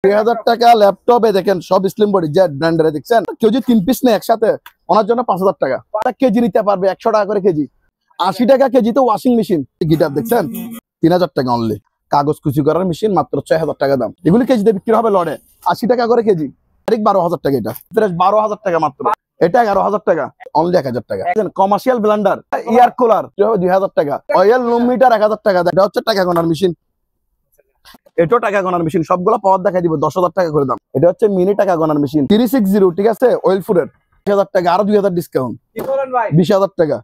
3000 টাকা ল্যাপটপে দেখেন সব স্লিম বডি জেড ব্র্যান্ডের দেখছেন। কেউ যদি 3 পিস নেয় একসাথে ওনার জন্য 5000 টাকা কেজি নিতে পারবে, 100 টাকা করে কেজি, 80 টাকা কেজি। তো ওয়াশিং মেশিন গিটার দেখছেন 3000 টাকা অনলি। কাগজ কুচি করার মেশিন মাত্র 6000 টাকা দাম। এগুলি কেজিতে বিক্রি হবে লড়ে 80 টাকা করে কেজি, 12000 টাকা। এটা 12000 টাকা মাত্র। এটা 11000 টাকা অনলি 1000 টাকা। কমার্শিয়াল ব্লেন্ডার এয়ার কুলার 2000 টাকা। অয়েল লুম মিটার 1000 টাকা। এটা হচ্ছে টাকা গোনার মেশিন, এটাও টাকা গোনার মেশিন। সবগুলো পাওয়ার দেখাই দিব 10000 টাকা করে দাম। এটা হচ্ছে মিনি টাকা গোনার মেশিন 360, ঠিক আছে, অয়েল ফুডের 1000 টাকা, আরো 2000 ডিসকাউন্ট, 20000 টাকা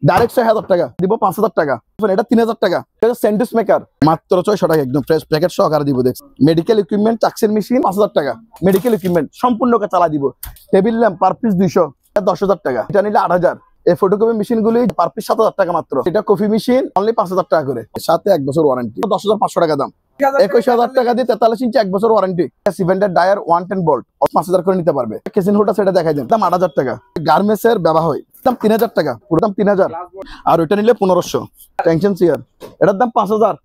ডাইরেক্ট 6000 টাকা দিব, 5000 টাকা। এটা 3000 টাকা। এটা স্যান্ডউইচ মেকার মাত্র 600 টাকা একদম ফ্রেশ প্যাকেট সহকারে দিব। দেখ মেডিকেল ইকুইপমেন্ট চাক্সের মেশিন 5000 টাকা মেডিকেল ইকুইপমেন্ট সম্পূর্ণকে চালা দিব। টেবিল ল্যাম্প পার পিস 200, 10000 টাকা। এটা নিলে 8000। এই ফটোকপি মেশিন গুলি পার পিস 7000 টাকা মাত্র। এটা কফি মেশিন অনলি 5000 টাকা করে, সাথে 1 বছর ওয়ারেন্টি, 10500 টাকা দাম। 21000 টাকা দিয়ে 43 ইঞ্চি 1 বছর ওয়ারেন্টি। সিভেন্ডার ডায়ার 110 ভোল্ট 5000 করে নিতে পারবে। কিচেন হুডটা সেটা দেখাই দেন, দাম 8000 টাকা। গার্মেন্টস এর ব্যবহার হয় দাম 3000 টাকা, পুরো দাম 3000। আর ওইটা নিলে 1500। টেনশন চেয়ার এটার দাম 5000।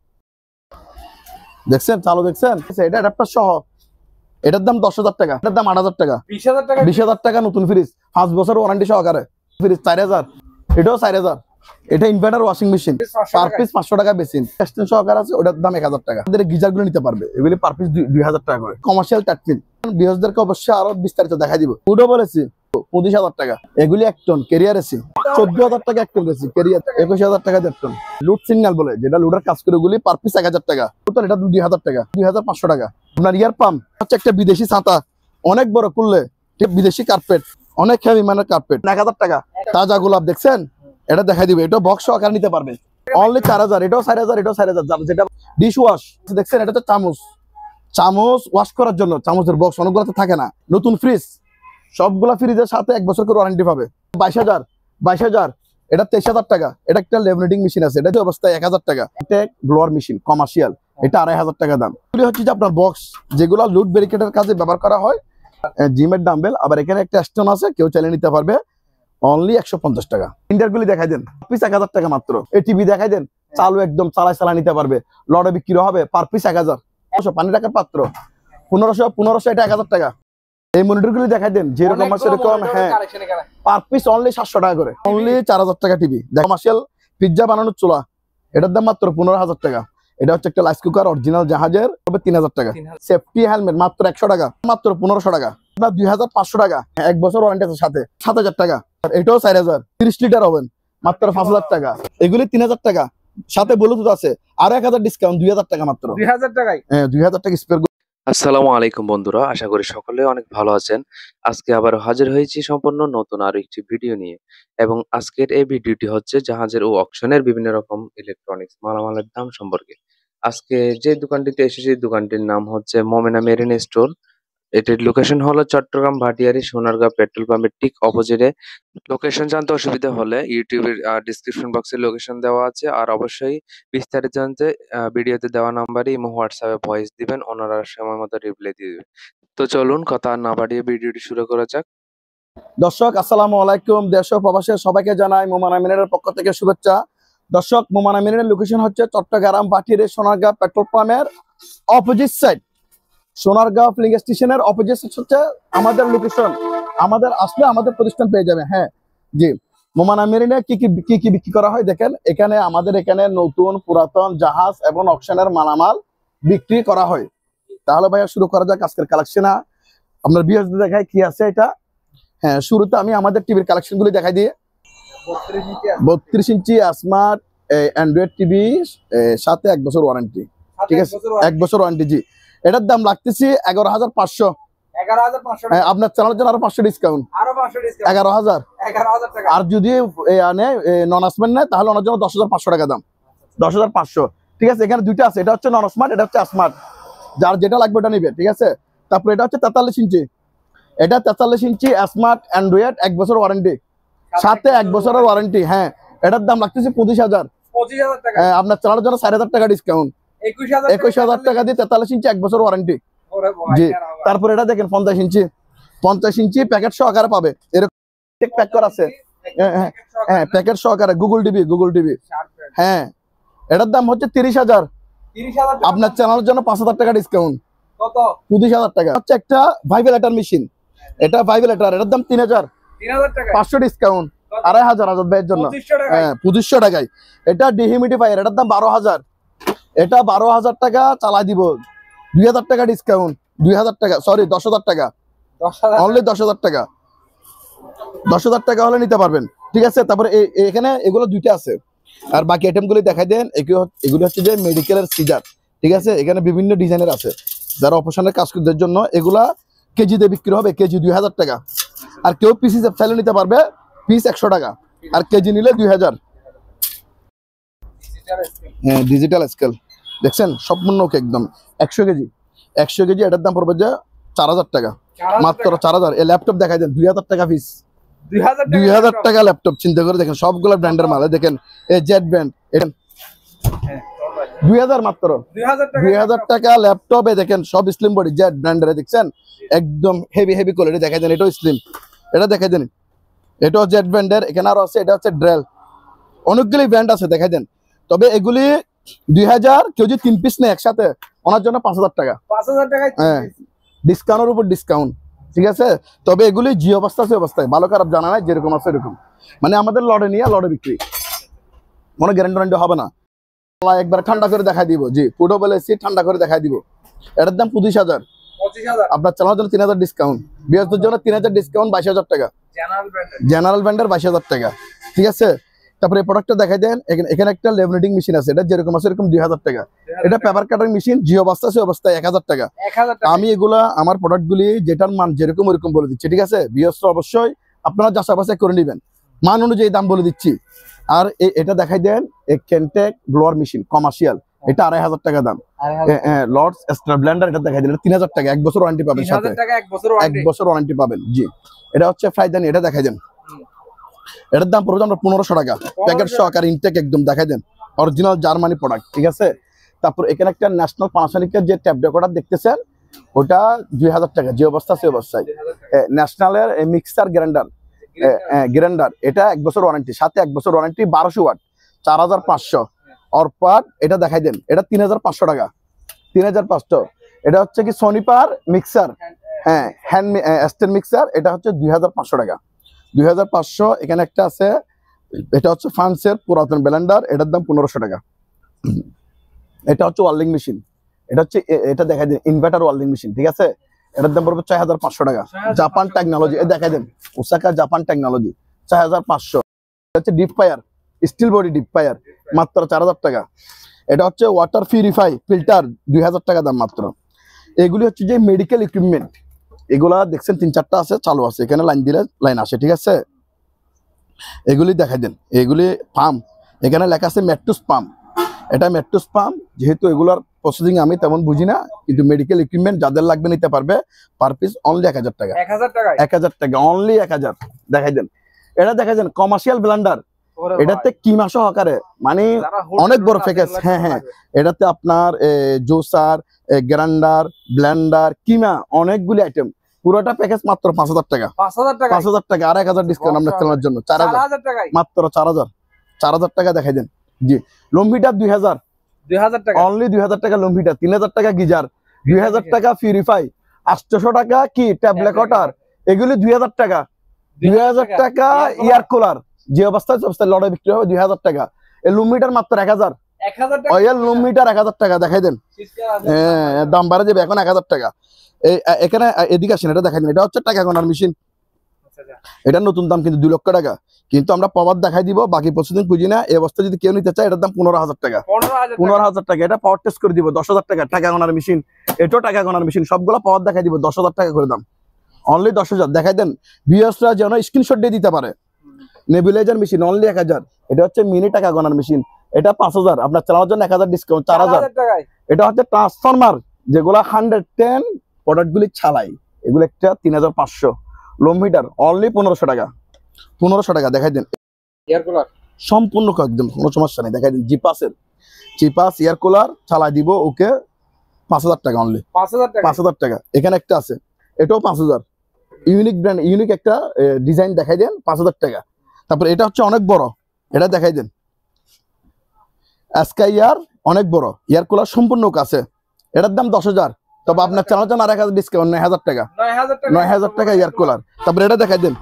দেখছেন চালু দেখছেন, এটা অ্যাডাপ্টার সহ এটার দাম 10000 টাকা। এটার দাম 8000 টাকা। 20000 টাকা নতুন ফ্রিজ 5 বছর ওয়ারেন্টি সহকারে। ফ্রিজ 4000, এটাও 4000। এটা inverter washing machine per piece 500 টাকা বেসিন এক্সটেনশন সহকারে আছে, ওটার দাম 1000 টাকা। আমাদের গিজার গুলো নিতে পারবে, এগুলি পার পিস 2000 টাকা করে। কমার্শিয়াল টাটপিন বিহসদেরকে অবশ্যই আরো বিস্তারিত দেখাই দিব। ফুডও বলেছি 25000 টাকা। এগুলি 1 টন ক্যারিয়ার এসি 14000 টাকা 1 টন এসি ক্যারিয়ার, 21000 টাকা 1 টন। লুড সিগন্যাল বলে যেটা লুডের কাজ করে, ওগুলি পার পিস 1000 টাকা। টোটাল এটা 2000 টাকা, 2500 টাকা। আপনার ইয়ার পাম্প হচ্ছে একটা বিদেশি ছাতা অনেক বড় খুললে, বিদেশি কার্পেট অনেক হেভি মানের কার্পেট 1000 টাকা। তাজা গোলাপ দেখছেন, এটা দেখাই দিবে। এটা বক্স আকার নিতে পারবে অনলি 4000। এটাও 4000, এটাও 4000। যেটা ডিশ ওয়াশ দেখছেন, এটা তো চামচ ওয়াশ করার জন্য চামচের বক্স অনেকগুলোতে থাকে না। নতুন ফ্রিজ সবগুলা ফ্রিজের সাথে 1 বছর করে ওয়ারেন্টি পাবে। 22000 এটা 23000 টাকা। এটা একটা লেমিনেটিং মেশিন আছে, এটা অবস্থায় 1000 টাকা। এটা ব্লোয়ার মেশিন কমার্শিয়াল, এটা 2500 টাকা দাম। এগুলি হচ্ছে যে আপনার বক্স যেগুলো লুড ব্যারিকেডের কাজে ব্যবহার করা হয়, জিমের ডাম্বেল। আবার এখানে একটা স্টোন আছে, কেউ চালিয়ে নিতে পারবে অনলি 150 টাকা। ইন্টারগুলি দেখাই দেন পিস 1000 টাকা মাত্র। এই টিভি দেখাই দেন চালু একদম চালা নিতে পারবে, লড়ে বিক্রি হবে পার পিস 1000। পানি রাখার পাত্র 1500 এটা 1000 টাকা। এই মনিটর গুলি দেখাই দেন যেরকম আছে সেরকম, হ্যাঁ পার পিস অনলি 700 টাকা করে। অনলি 4000 টাকা টিভি। কমার্শিয়াল পিজ্জা বানানোর চুলা, এটার দাম মাত্র 15000 টাকা। এটা হচ্ছে একটা রাইস কুকার অরিজিনাল জাহাজের, 3000 টাকা। সেফটি হেলমেট মাত্র 100 টাকা, মাত্র 1500 টাকা। আপনার 2500 টাকা 1 বছর ওয়ারেন্টি আছে সাথে, 7000 টাকা। এটাও 4000। 30 লিটার ওভেন মাত্র 5000 টাকা। এগুলি 3000 টাকা, সাথে ব্লুটুথ আছে, আর 1000 ডিসকাউন্ট, 2000 টাকা মাত্র। 2000 টাকায়, হ্যাঁ 2000 টাকা স্পেয়ার। আসসালামু আলাইকুম বন্ধুরা, আশা করি সকলে অনেক ভালো আছেন। আজকে আবার হাজির হয়েছি সম্পূর্ণ নতুন আরো একটি ভিডিও নিয়ে। এবং আজকের এই ভিডিওটি হচ্ছে জাহাজের ও অকশনের বিভিন্ন রকম ইলেকট্রনিক্স মালামালের দাম সম্পর্কে। আজকে যে দোকানটিতে এসেছি, দোকানটির নাম হচ্ছে মোমেনা মেরিন স্টোর। এটির লোকেশন হলো চট্টগ্রাম ভাটিয়ারি সোনারগাঁও পেট্রোল পাম্পের ঠিক অপোজিটে। লোকেশন জানতে অসুবিধা হলে ইউটিউবের ডিসক্রিপশন বক্সে লোকেশন দেওয়া আছে। আর অবশ্যই বিস্তারিত জানতে ভিডিওতে দেওয়া নাম্বারে ইমো হোয়াটসঅ্যাপে ভয়েস দিবেন, ওনারা সময় মতো রিপ্লাই দিয়ে দিবে। তো চলুন কথা আর না বাড়িয়ে ভিডিওটি শুরু করা যাক। দর্শক আসসালামু আলাইকুম, দেশ ও প্রবাসের সবাইকে জানাই মোমেনা মেরিনের পক্ষ থেকে শুভেচ্ছা। দর্শক মোমেনা মেরিনের লোকেশন হচ্ছে চট্টগ্রাম ভাটিয়ারি সোনারগাঁও পেট্রোল পাম্পের অপোজিট সাইড। সোনারগাঁও ফিলিং স্টেশনের অপোজিট হচ্ছে আমাদের লোকেশন। আমাদের আসলে আমাদের প্রতিষ্ঠান পেয়ে যাবে। হ্যাঁ জি, মোমেনা মেরিনে কি কি বিক্রি করা হয় দেখেন। আমাদের এখানে নতুন পুরাতন জাহাজ এবং অকশনের মালামাল বিক্রি করা হয়। তাহলে ভাইয়া শুরু করা যাক আজকের কালেকশন। আপনার বিএস দেখায় কি আছে এটা। হ্যাঁ, শুরুতে আমি আমাদের টিভির কালেকশন গুলি দেখাই দিয়ে। 32 ইঞ্চি স্মার্ট অ্যান্ড্রয়েড টিভি, সাথে 1 বছর ওয়ারেন্টি, ঠিক আছে, 1 বছর ওয়ারেন্টি। জি, এটার দাম রাখতেছি 11500। আপনার চ্যানেলের জন্য আরো 500 ডিসকাউন্ট, 11000। আর যদি নন স্মার্ট নেয় তাহলে ওনার জন্য 10500 টাকা দাম, 10500। ঠিক আছে, এখানে দুইটা আছে, এটা হচ্ছে নন স্মার্ট, এটা হচ্ছে স্মার্ট। যার যেটা লাগবে ওটা নিবে, ঠিক আছে। তারপরে এটা হচ্ছে 43 ইঞ্চি, এটা 43 ইঞ্চি স্মার্ট অ্যান্ড্রয়েড 1 বছর ওয়ারেন্টি, সাথে 1 বছরের ওয়ারেন্টি। হ্যাঁ, এটার দাম রাখতেছি 25000। আপনার চ্যানেলের জন্য 4000 টাকা ডিসকাউন্ট, 21000 টাকা দিয়ে 43 ইঞ্চি 1 বছর ওয়ারেন্টি। জি, তারপরে এটা দেখেন 50 ইঞ্চি প্যাকেট সহকারে পাবে, এরকম প্যাক করা আছে। হ্যাঁ, প্যাকেট সহকারে গুগল টিভি। হ্যাঁ, এটার দাম হচ্ছে 30000। আপনার চ্যানেলের জন্য 5000 টাকা ডিসকাউন্ট, কত? 25,000 টাকা। হচ্ছে একটা ভাইব্রেটর মেশিন, এটা ভাইব্রেটর, এটার দাম 3,000, 3000 টাকা। 500 ডিসকাউন্ট, 2,500 আজাদ ভাইয়ের জন্য। 2500 টাকা। হ্যাঁ 2500 টাকায়। এটা ডিহিউমিডিফায়ার, এটার দাম 12,000, এটা 12,000 টাকা চালাই দিব, 2,000 টাকা ডিসকাউন্ট, 2,000 টাকা, সরি 10,000 টাকা, 10000 অনলি 10,000 টাকা, 10,000 টাকা হলে নিতে পারবেন। ঠিক আছে, তারপরে এখানে এগুলো দুইটা আছে, আর বাকি আইটেমগুলি দেখাই দেন। এগুলো হচ্ছে যে মেডিকেলের সিজার। ঠিক আছে, এখানে বিভিন্ন ডিজাইনের আছে, যারা অপারেশনের কাজ করতে জন্য। এগুলা কেজিতে বিক্রি হবে, কেজি 2,000 টাকা। আর কেউ পিস হিসেবে চাইলে নিতে পারবে, পিস 100 টাকা, আর কেজি নিলে 2,000। হ্যাঁ ডিজিটাল স্কেল দেখছেন, সম্পূর্ণ ওকে একদম 100 কেজি, 100 কেজি। এটার দাম পড়বে যে 4,000 টাকা, মাত্র 4,000। এই ল্যাপটপ দেখাই দেন, 2,000 টাকা পিস, 2,000 টাকা ল্যাপটপ। চিন্তা করে দেখেন, সবগুলো ব্র্যান্ডের মাল। দেখেন এই জেড ব্র্যান্ড, এটা 2,000 মাত্র, 2,000 টাকা ল্যাপটপ। দেখেন সব স্লিম বডি, জেড ব্র্যান্ডের, দেখছেন একদম হেভি হেভি কোয়ালিটি। দেখাই দেন, এটাও স্লিম, এটা দেখাই দেন, এটাও জেড ব্র্যান্ডের। এখানে আরো আছে, এটা হচ্ছে ড্রেল, অনেকগুলি ব্র্যান্ড আছে, দেখাই দেন। তবে এগুলি 2,000, কেউ যদি 3 পিস নেয় একসাথে, ওনার জন্য 5,000 টাকা, 5000 টাকায়। হ্যাঁ ডিসকাউন্টের উপর ডিসকাউন্ট। ঠিক আছে, তবে এগুলি যে অবস্থা আছে অবস্থায়, ভালো খারাপ জানা নাই, যেরকম আছে এরকম। মানে আমাদের লড়ে নিয়ে লড়ে বিক্রি, কোনো গ্যারান্টি হবে না। একবার ঠান্ডা করে দেখাই দিব, জি পুরো বলেছি, ঠান্ডা করে দেখাই দিব। এটার দাম 25,000, 25000। আপনার চালানোর জন্য 3,000 ডিসকাউন্ট, বিয়ের জন্য 3,000 ডিসকাউন্ট, 22,000 টাকা, জেনারেল ব্র্যান্ডের। জেনারেল ব্র্যান্ডের 22,000 টাকা। ঠিক আছে, তারপরে এই প্রোডাক্টটা দেখাই দেন। এখানে একটা লেমিনেটিং মেশিন আছে, এটা যেরকম আছে এরকম 2,000 টাকা। এটা পেপার কাটার মেশিন, যে অবস্থা আছে অবস্থায় 1,000 টাকা। 1000 টাকা। আমি এগুলা আমার প্রোডাক্টগুলি যেটার মান যেরকম ওরকম বলে দিচ্ছি। ঠিক আছে, বিয়স্ত্র অবশ্যই আপনারা যাচাই বাছাই করে নেবেন, মান অনুযায়ী দাম বলে দিচ্ছি। আর এটা দেখাই দেন, কেনটেক ব্লোয়ার মেশিন কমার্শিয়াল, এটা 2,500 টাকা দাম। লর্ডস এক্সট্রা ব্লেন্ডার, এটা দেখাই দেন, 3,000 টাকা, 1 বছর ওয়ারেন্টি পাবেন সাথে, 3000 টাকা 1 বছর 1 ওয়ারেন্টি। বছর ওয়ারেন্টি পাবেন। জি, এটা হচ্ছে ফ্রাইদানি, এটা দেখাই দেন, এটার দাম পড়বে আমরা 1,500 টাকা, প্যাকেট সহকারে ইনটেক একদম। দেখাই দেন, অরিজিনাল জার্মানি প্রোডাক্ট। ঠিক আছে, তারপর এখানে একটা ন্যাশনাল পানাসোনিকের যে ট্যাব রেকর্ডার দেখতেছেন, ওটা 2,000 টাকা, যে অবস্থা সে অবস্থায়। ন্যাশনালের মিক্সার গ্রাইন্ডার, এটা 1 বছর ওয়ারেন্টি, সাথে 1 বছর ওয়ারেন্টি, 1200 ওয়াট, 4,500। অরপাট, এটা দেখাই দেন, এটা 3,500 টাকা, 3,500। এটা হচ্ছে কি সনিপার মিক্সার, হ্যাঁ হ্যান্ড স্ট্যান্ড মিক্সার, এটা হচ্ছে 2,500 টাকা, 2,500। এখানে একটা আছে, এটা হচ্ছে ফ্রান্সের পুরাতন ব্লেন্ডার, এটার দাম 1,500 টাকা। এটা হচ্ছে ওয়ার্লিং মেশিন, এটা দেখাই দেন, ইনভার্টার ওয়ার্লিং মেশিন। ঠিক আছে, এটার দাম পড়বে 6,500 টাকা, জাপান টেকনোলজি, দেখাই দেন, ওসাকা জাপান টেকনোলজি, 6,500। এটা হচ্ছে deep fire, steel body deep fire, মাত্র 4,000 টাকা। এটা হচ্ছে ওয়াটার পিউরিফাই ফিল্টার, 2,000 টাকা দাম মাত্র। এগুলি হচ্ছে যে মেডিকেল ইকুইপমেন্ট, এগুলা দেখছেন 3-4টা আছে, চালু আছে, এখানে লাইন দিলে লাইন আসে। ঠিক আছে, এগুলি দেখাই দেন, এগুলি পাম্প, এখানে লেখা আছে মেট্রোস পাম্প, এটা মেট্রোস পাম্প। যেহেতু এগুলার প্রসেসিং আমি তেমন বুঝি না, কিন্তু মেডিকেল ইকুইপমেন্ট যাদের লাগবে নিতে পারবে, পার পিস অনলি 1,000 টাকা, 1000 টাকায়, 1,000 টাকা, অনলি 1,000। দেখাই দেন, এটা দেখাই দেন কমার্শিয়াল ব্লেন্ডার, এটাতে কিমা সহকারে, মানে অনেক বড় প্যাকেজ। হ্যাঁ হ্যাঁ, এটাতে আপনার জুসার, গ্রাইন্ডার, ব্লেন্ডার, কিমা, অনেকগুলি আইটেম, পুরোটা প্যাকেজ মাত্র 5,000 টাকা, 5000 টাকা, 5,000 টাকা, আর 1,000 ডিসকাউন্ট আমরা চালানোর জন্য 4,000, 4000 টাকায়, মাত্র 4,000, 4,000 টাকা দেখাই দেন। জি, লুমভিটার 2,000, 2000 টাকা, অনলি 2,000 টাকা লুমভিটার, 3,000 টাকা গিজার, 2,000 টাকা পিউরিফাই, 800 টাকা কি ট্যাবলেট ওয়াটার, এগুলি 2,000 টাকা, 2,000 টাকা এয়ার কুলার, যে অবস্থায় লড়ে বিক্রি হবে 2,000 টাকা। এই লুমভিটার মাত্র 1,000, 1000 টাকা, অয়েল লুমভিটার 1,000 টাকা, দেখাই দেন। হ্যাঁ, দাম বাড়ে যাবে, এখন 1,000 টাকা। এখানে এদিকে আসেন, এটা দেখাই দেন, এটা হচ্ছে টাকা গোনার মেশিন, এটা নতুন দাম কিন্তু 2 লক্ষ টাকা, কিন্তু আমরা পাওয়ার দেখাই দিব, বাকি প্রতিদিন বুঝি না। এই অবস্থা যদি কেউ নিতে চায়, এটার দাম 15,000 টাকা, 15,000 টাকা। এটা পাওয়ার টেস্ট করে দিব 10,000 টাকা, টাকা গোনার মেশিন, এটাও টাকা গোনার মেশিন, সবগুলো পাওয়ার দেখাই দিব 10,000 টাকা করে দাম, অনলি 10,000। দেখাই দেন, ভিউয়ার্সরা যেন স্ক্রিনশট দিয়ে দিতে পারে। নেবুলাইজার মেশিন অনলি 1,000, এটা হচ্ছে মিনি টাকা গোনার মেশিন, এটা 5,000, আপনার চালানোর জন্য 1,000 ডিসকাউন্ট, 4,000 টাকায়। এটা হচ্ছে ট্রান্সফরমার, যেগুলা 110 প্রোডাক্টগুলি ছালাই, এগুলো একটা 3,500। লোমমিটার অনলি 1,500 টাকা, 1,500 টাকা। দেখাই দেন, এয়ার কুলার সম্পূর্ণ একদম কোনো সমস্যা নেই। দেখাই দেন, জিপাস এয়ার কুলার চালাই দিব, ওকে 5,000 টাকা, অনলি 5000 টাকা, 5,000 টাকা। এখানে একটা আছে, এটাও 5,000, ইউনিক ব্র্যান্ড, ইউনিক একটা ডিজাইন, দেখাই দেন, 5,000 টাকা। তারপর এটা হচ্ছে অনেক বড়, এটা দেখাই দেন, স্কাই ইয়ার, অনেক বড় এয়ার কুলার, সম্পূর্ণ কাছে, এটার দাম 10,000, তবে আপনার চ্যানেল জন্য আর 1000 ডিসকাউন্ট 9000 টাকা 9000 টাকা 9000 টাকা এয়ার কুলার। তারপরে এটা দেখাই দেন,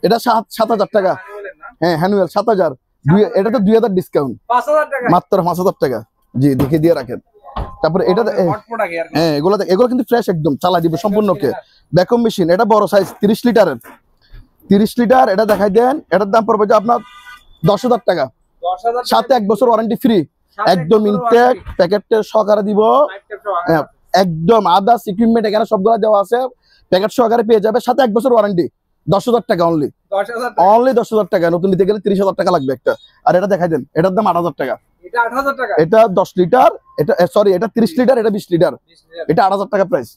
এটা 7000 টাকা। বলেন না হ্যাঁ হ্যানুয়াল 7000, এটা তো 2000 ডিসকাউন্ট 5000 টাকা মাত্র 5000 টাকা। জি দেখে দিয়ে রাখেন। তারপরে এটা হট প্রোডাক্ট এয়ার হ্যাঁ এগুলো কিন্তু ফ্রেশ একদম, চালা দিবে সম্পূর্ণ ওকে। ভ্যাকুয়াম মেশিন, এটা বড় সাইজ 30 লিটারের, 30 লিটার। এটা দেখাই দেন, এটার দাম পড়বে যে আপনার 10,000 টাকা, 10000 সাথে 1 বছর ওয়ারেন্টি ফ্রি, একদম ইনটেক প্যাকেটের সহকারে দিব। হ্যাঁ, একদম আদার্স ইকুইপমেন্ট এখানে সবগুলো দেওয়া আছে, প্যাকেট সহকারে পেয়ে যাবে, সাথে 1 বছর ওয়ারেন্টি। 10,000 টাকা অনলি, 10000 অনলি 10,000 টাকা। নতুন নিতে গেলে 30,000 টাকা লাগবে একটা। আর এটা দেখাই দেন, এটার দাম 8,000 টাকা। এটা 8000 টাকা, এটা 10 লিটার, এটা সরি এটা 30 লিটার, এটা 20 লিটার, এটা 8,000 টাকা প্রাইস।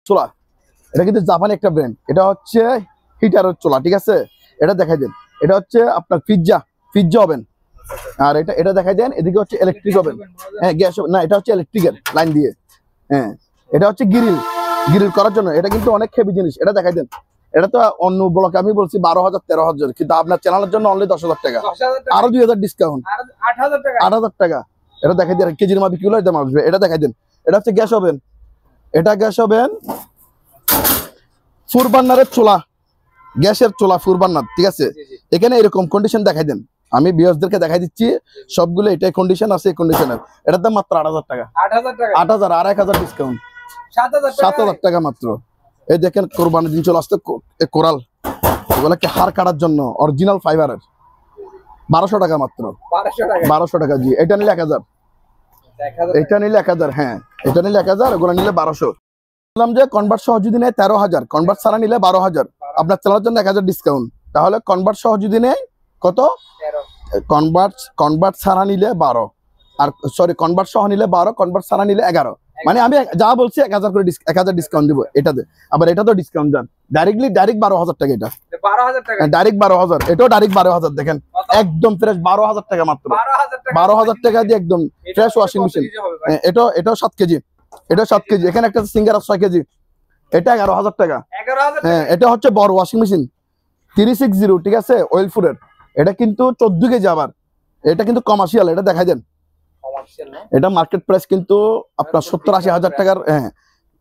চোলা, এটা কিন্তু জাপানি একটা ব্র্যান্ড, এটা হচ্ছে হিটারের চোলা, ঠিক আছে। এটা দেখাই দেন, এটা হচ্ছে আপনার পিৎজা ওভেন। আর এটা দেখাই দেন, এদিকে হচ্ছে ইলেকট্রিক ওভেন। হ্যাঁ গ্যাস না, এটা হচ্ছে ইলেকট্রিকের লাইন দিয়ে। হ্যাঁ এটা হচ্ছে গ্রিল করার জন্য, এটা কিন্তু অনেক হেভি জিনিস। এটা দেখাই দেন, এটা তো অন্য ব্লকে আমি বলছি 12,000 13,000, কিন্তু আপনার চ্যানেলের জন্য অনলি 10,000 টাকা, 10000 টাকা আরো 2,000 ডিসকাউন্ট, আর 8000 টাকা 8,000 টাকা। এটা দেখাই দেন, কেজির মা বিক্রি হলে দাম আসবে। এটা দেখাই দেন, এটা হচ্ছে গ্যাস ওভেন, এটা গ্যাস ওভেন ফুর বার্নারের চোলা, গ্যাসের চোলা ফুর বার্নার, ঠিক আছে। জি জি এখানে এরকম কন্ডিশন দেখাই দেন, আমি ভিউয়ার্সদেরকে দেখাই দিচ্ছি সবগুলো এটাই কন্ডিশন আছে, এই কন্ডিশনের। এটার দাম মাত্র 8,000 টাকা, 8000 টাকা 8,000 আর 1,000 ডিসকাউন্ট, 7000 টাকা 7,000 টাকা মাত্র। এই দেখেন কোরবানির দিন চলে আসতে কোরাল, এগুলোকে হার কাটার জন্য অরিজিনাল ফাইবারের, 1200 টাকা মাত্র, 1200 টাকা 1200 টাকা। জি এটা নিলে 1000, 1000 এটা নিলে 1000, হ্যাঁ এটা নিলে 1000, ওগুলো নিলে 1200। বললাম যে কনভার্ট সহ যদি নেয় 13,000, কনভার্ট ছাড়া নিলে 12,000, আপনার চালানোর জন্য 1000 ডিসকাউন্ট। তাহলে কনভার্ট সহ যদি নেয় কত, 13 কনভার্ট ছাড়া নিলে 12, আর সরি কনভার্ট সহ নিলে 12, কনভার্ট ছাড়া নিলে 11। মানে আমি যা বলছি 1000 করে 1000 ডিসকাউন্ট দিব এটাতে। আবার এটা তো ডিসকাউন্ট দেন ডাইরেক্ট 12,000 টাকা, এটা 12000 টাকা ডাইরেক্ট 12,000, এটাও ডাইরেক্ট 12,000। দেখেন একদম ফ্রেশ 12,000 টাকা মাত্র, 12000 টাকা 12,000 টাকা দিয়ে একদম ফ্রেশ ওয়াশিং মেশিন। এটাও 7 কেজি, এটাও 7 কেজি। এখানে একটা সিঙ্গার 6 কেজি, এটা 11,000 টাকা। 11000 হ্যাঁ এটা হচ্ছে বড় ওয়াশিং মেশিন 360, ঠিক আছে, ওয়েল ফুডের। এটা কিন্তু 14 কেজি, আবার এটা কিন্তু কমার্শিয়াল। এটা দেখাই দেন, কমার্শিয়াল না এটা মার্কেট প্রাইস কিন্তু আপনার 70-80 হাজার টাকার, হ্যাঁ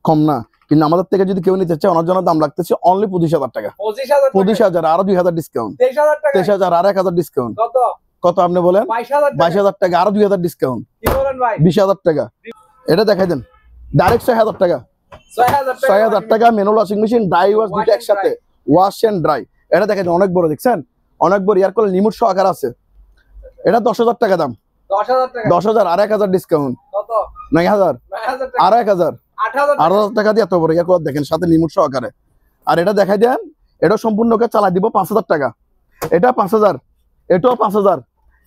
কম না। কিন্তু আমাদের থেকে যদি কেউ নিতে চায়, ওনার জন্য দাম লাগতেছে অনলি 25,000 টাকা, 25000 25,000 আরো 2,000 ডিসকাউন্ট, 23000 টাকা 23,000 আর 1,000 ডিসকাউন্ট। কত কত আপনি বলেন? 22000 টাকা 22,000 টাকা আরো 2,000 ডিসকাউন্ট, কি বলেন ভাই 20,000 টাকা। এটা দেখাই দেন, ডাইরেক্ট 6,000 টাকা, 6000 টাকা 6,000 টাকা manual washing machine, dry wash দুটো একসাথে, ওয়াশ এন্ড ড্রাই। এটা দেখেন অনেক বড়, দেখছেন অনেক বড়, ইয়ার কোলে লিমিট সহকারে আছে। এটা 10,000 টাকা দাম, 10000 টাকা 10,000 আর 1,000 ডিসকাউন্ট, কত 9,000 9000 টাকা আর 1,000, 8000 8,000 টাকা দিয়ে এত বড় ইয়ার কোলে দেখেন, সাথে লিমিট সহকারে। আর এটা দেখাই দেন, এটা সম্পূর্ণকে চালাই দিব 5,000 টাকা, এটা 5,000, এটাও 5,000।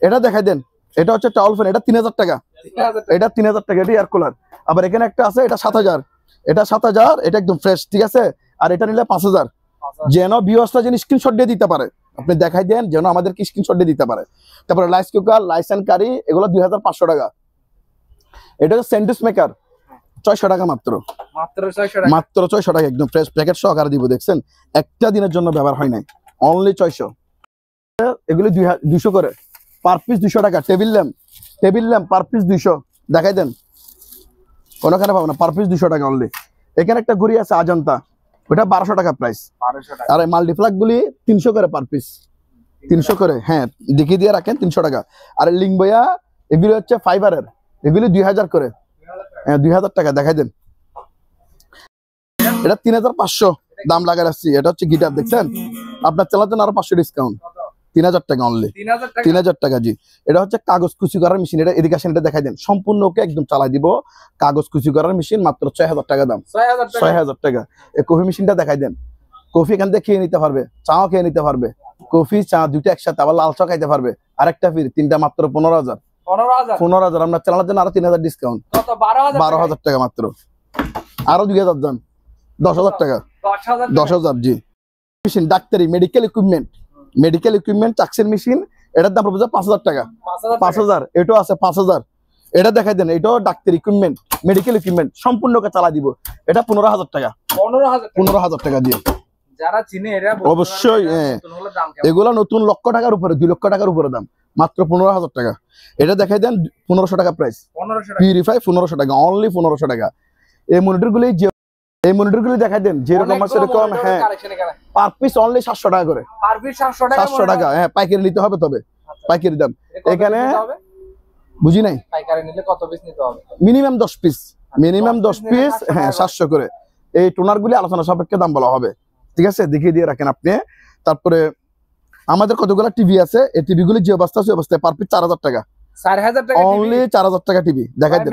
এটা দেখাই দেন, এটা হচ্ছে টাওয়াল ফ্যান, এটা 3,000 টাকা, 3000 টাকা এটা 3,000 টাকা, এটা এয়ার কুলার। আবার এখানে একটা আছে, এটা 7,000, এটা 7,000, এটা একদম ফ্রেশ, ঠিক আছে। আর এটা নিলে 5,000। যেন ভিউয়ার্সরা যেন স্ক্রিনশট দিয়ে দিতে পারে, আপনি দেখাই দেন যেন আমাদেরকে স্ক্রিনশট দিয়ে দিতে পারে। তারপরে রাইস কুকার, লাইসেন কারি, এগুলো 2,500 টাকা। এটা হচ্ছে স্যান্ডউইচ মেকার, 600 টাকা মাত্র, মাত্র 600 টাকা মাত্র 600 টাকা, একদম ফ্রেশ প্যাকেট সহকারে দিব। দেখছেন একটা দিনের জন্য ব্যবহার হয় নাই, অনলি 600। এগুলি 200 করে পার পিস, 200 টাকা। টেবিল ল্যাম্প পার পিস 200, দেখাই দেন কোনখানে পাবো না, পার পিস 200 টাকা অনলি। এখানে একটা ঘড়ি আছে আজন্তা, ওটা 1200 টাকা প্রাইস। 1200 টাকা আর মাল্টিপ্লাক গুলি 300 করে পার পিস, 300 করে, হ্যাঁ দেখিয়ে দিয়ে রাখেন 300 টাকা। আর লিঙ্গবয়া এগুলি হচ্ছে ফাইবারের, এগুলি 2000 করে, হ্যাঁ 2000 টাকা। দেখাই দেন, এটা 3,500 দাম লাগাই রাখছি। এটা হচ্ছে গিটার, দেখছেন আপনার চালার জন্য আরো 500 ডিসকাউন্ট, 3,000 টাকা অনলি, 3000 টাকা 3,000 টাকা। জি এটা হচ্ছে কাগজ কুচি করার মেশিন, এটা এদিকে আসেন, এটা দেখাই দেন, সম্পূর্ণ ওকে একদম চালাই দিব। কাগজ কুচি করার মেশিন মাত্র 6,000 টাকা দাম, 6000 টাকা 6,000 টাকা। এই কফি মেশিনটা দেখাই দেন, কফি এখান থেকে খেয়ে নিতে পারবে, চাও খেয়ে নিতে পারবে, কফি চা দুটো একসাথে, আবার লাল চা খাইতে পারবে। আরেকটা ফ্রি, তিনটা মাত্র 15,000, 15000 15,000। আপনার চালানোর জন্য আরো 3,000 ডিসকাউন্ট, কত 12000 12,000 টাকা মাত্র, আরো 2,000 দাম, 10,000 টাকা, 10000 10,000। জি মেশিন ডাক্তারি, মেডিকেল ইকুইপমেন্ট চাক্সের মেশিন, এটার দাম পড়বে 5,000 টাকা, 5,000। এটাও আছে 5,000। এটা দেখাই দেন, এটাও ডাক্তার ইকুইপমেন্ট, মেডিকেল ইকুইপমেন্ট, সম্পূর্ণকে চালা দিব। এটা 15,000 টাকা, 15,000 টাকা দিয়ে। যারা চিনে এরা অবশ্যই, হ্যাঁ দাম এগুলা নতুন লক্ষ টাকার উপরে, 2 লক্ষ টাকার উপরে দাম, মাত্র 15,000 টাকা। এটা দেখাই দেন 1,500 টাকা প্রাইস, 1500 টাকা পিউরিফাই 1,500 টাকা, অনলি 1,500 টাকা। এই মনিটর গুলি দেখাই দেন যেরকম আছে এরকম। হ্যাঁ, পার পিস অনলি 700 টাকা করে। পার পিস 700 টাকা। হ্যাঁ, পাইকারি নিতে হবে, তবে পাইকারি দাম। এখানে বুঝি নাই, পাইকারি নিলে কত পিস নিতে হবে? Minimum 10 piece. Minimum 10 piece. হ্যাঁ, 700 করে। এই টোনার গুলি আলোচনা সাপেক্ষে দাম বলা হবে, ঠিক আছে? দেখিয়ে দিয়ে রাখেন আপনি। তারপরে আমাদের কতগুলো টিভি আছে, এই টিভি গুলি যে অবস্থা আছে অবস্থায় পার পিস 4000 টাকা। 4000 টাকা অনলি 4000 টাকা টিভি দেখাই দেন।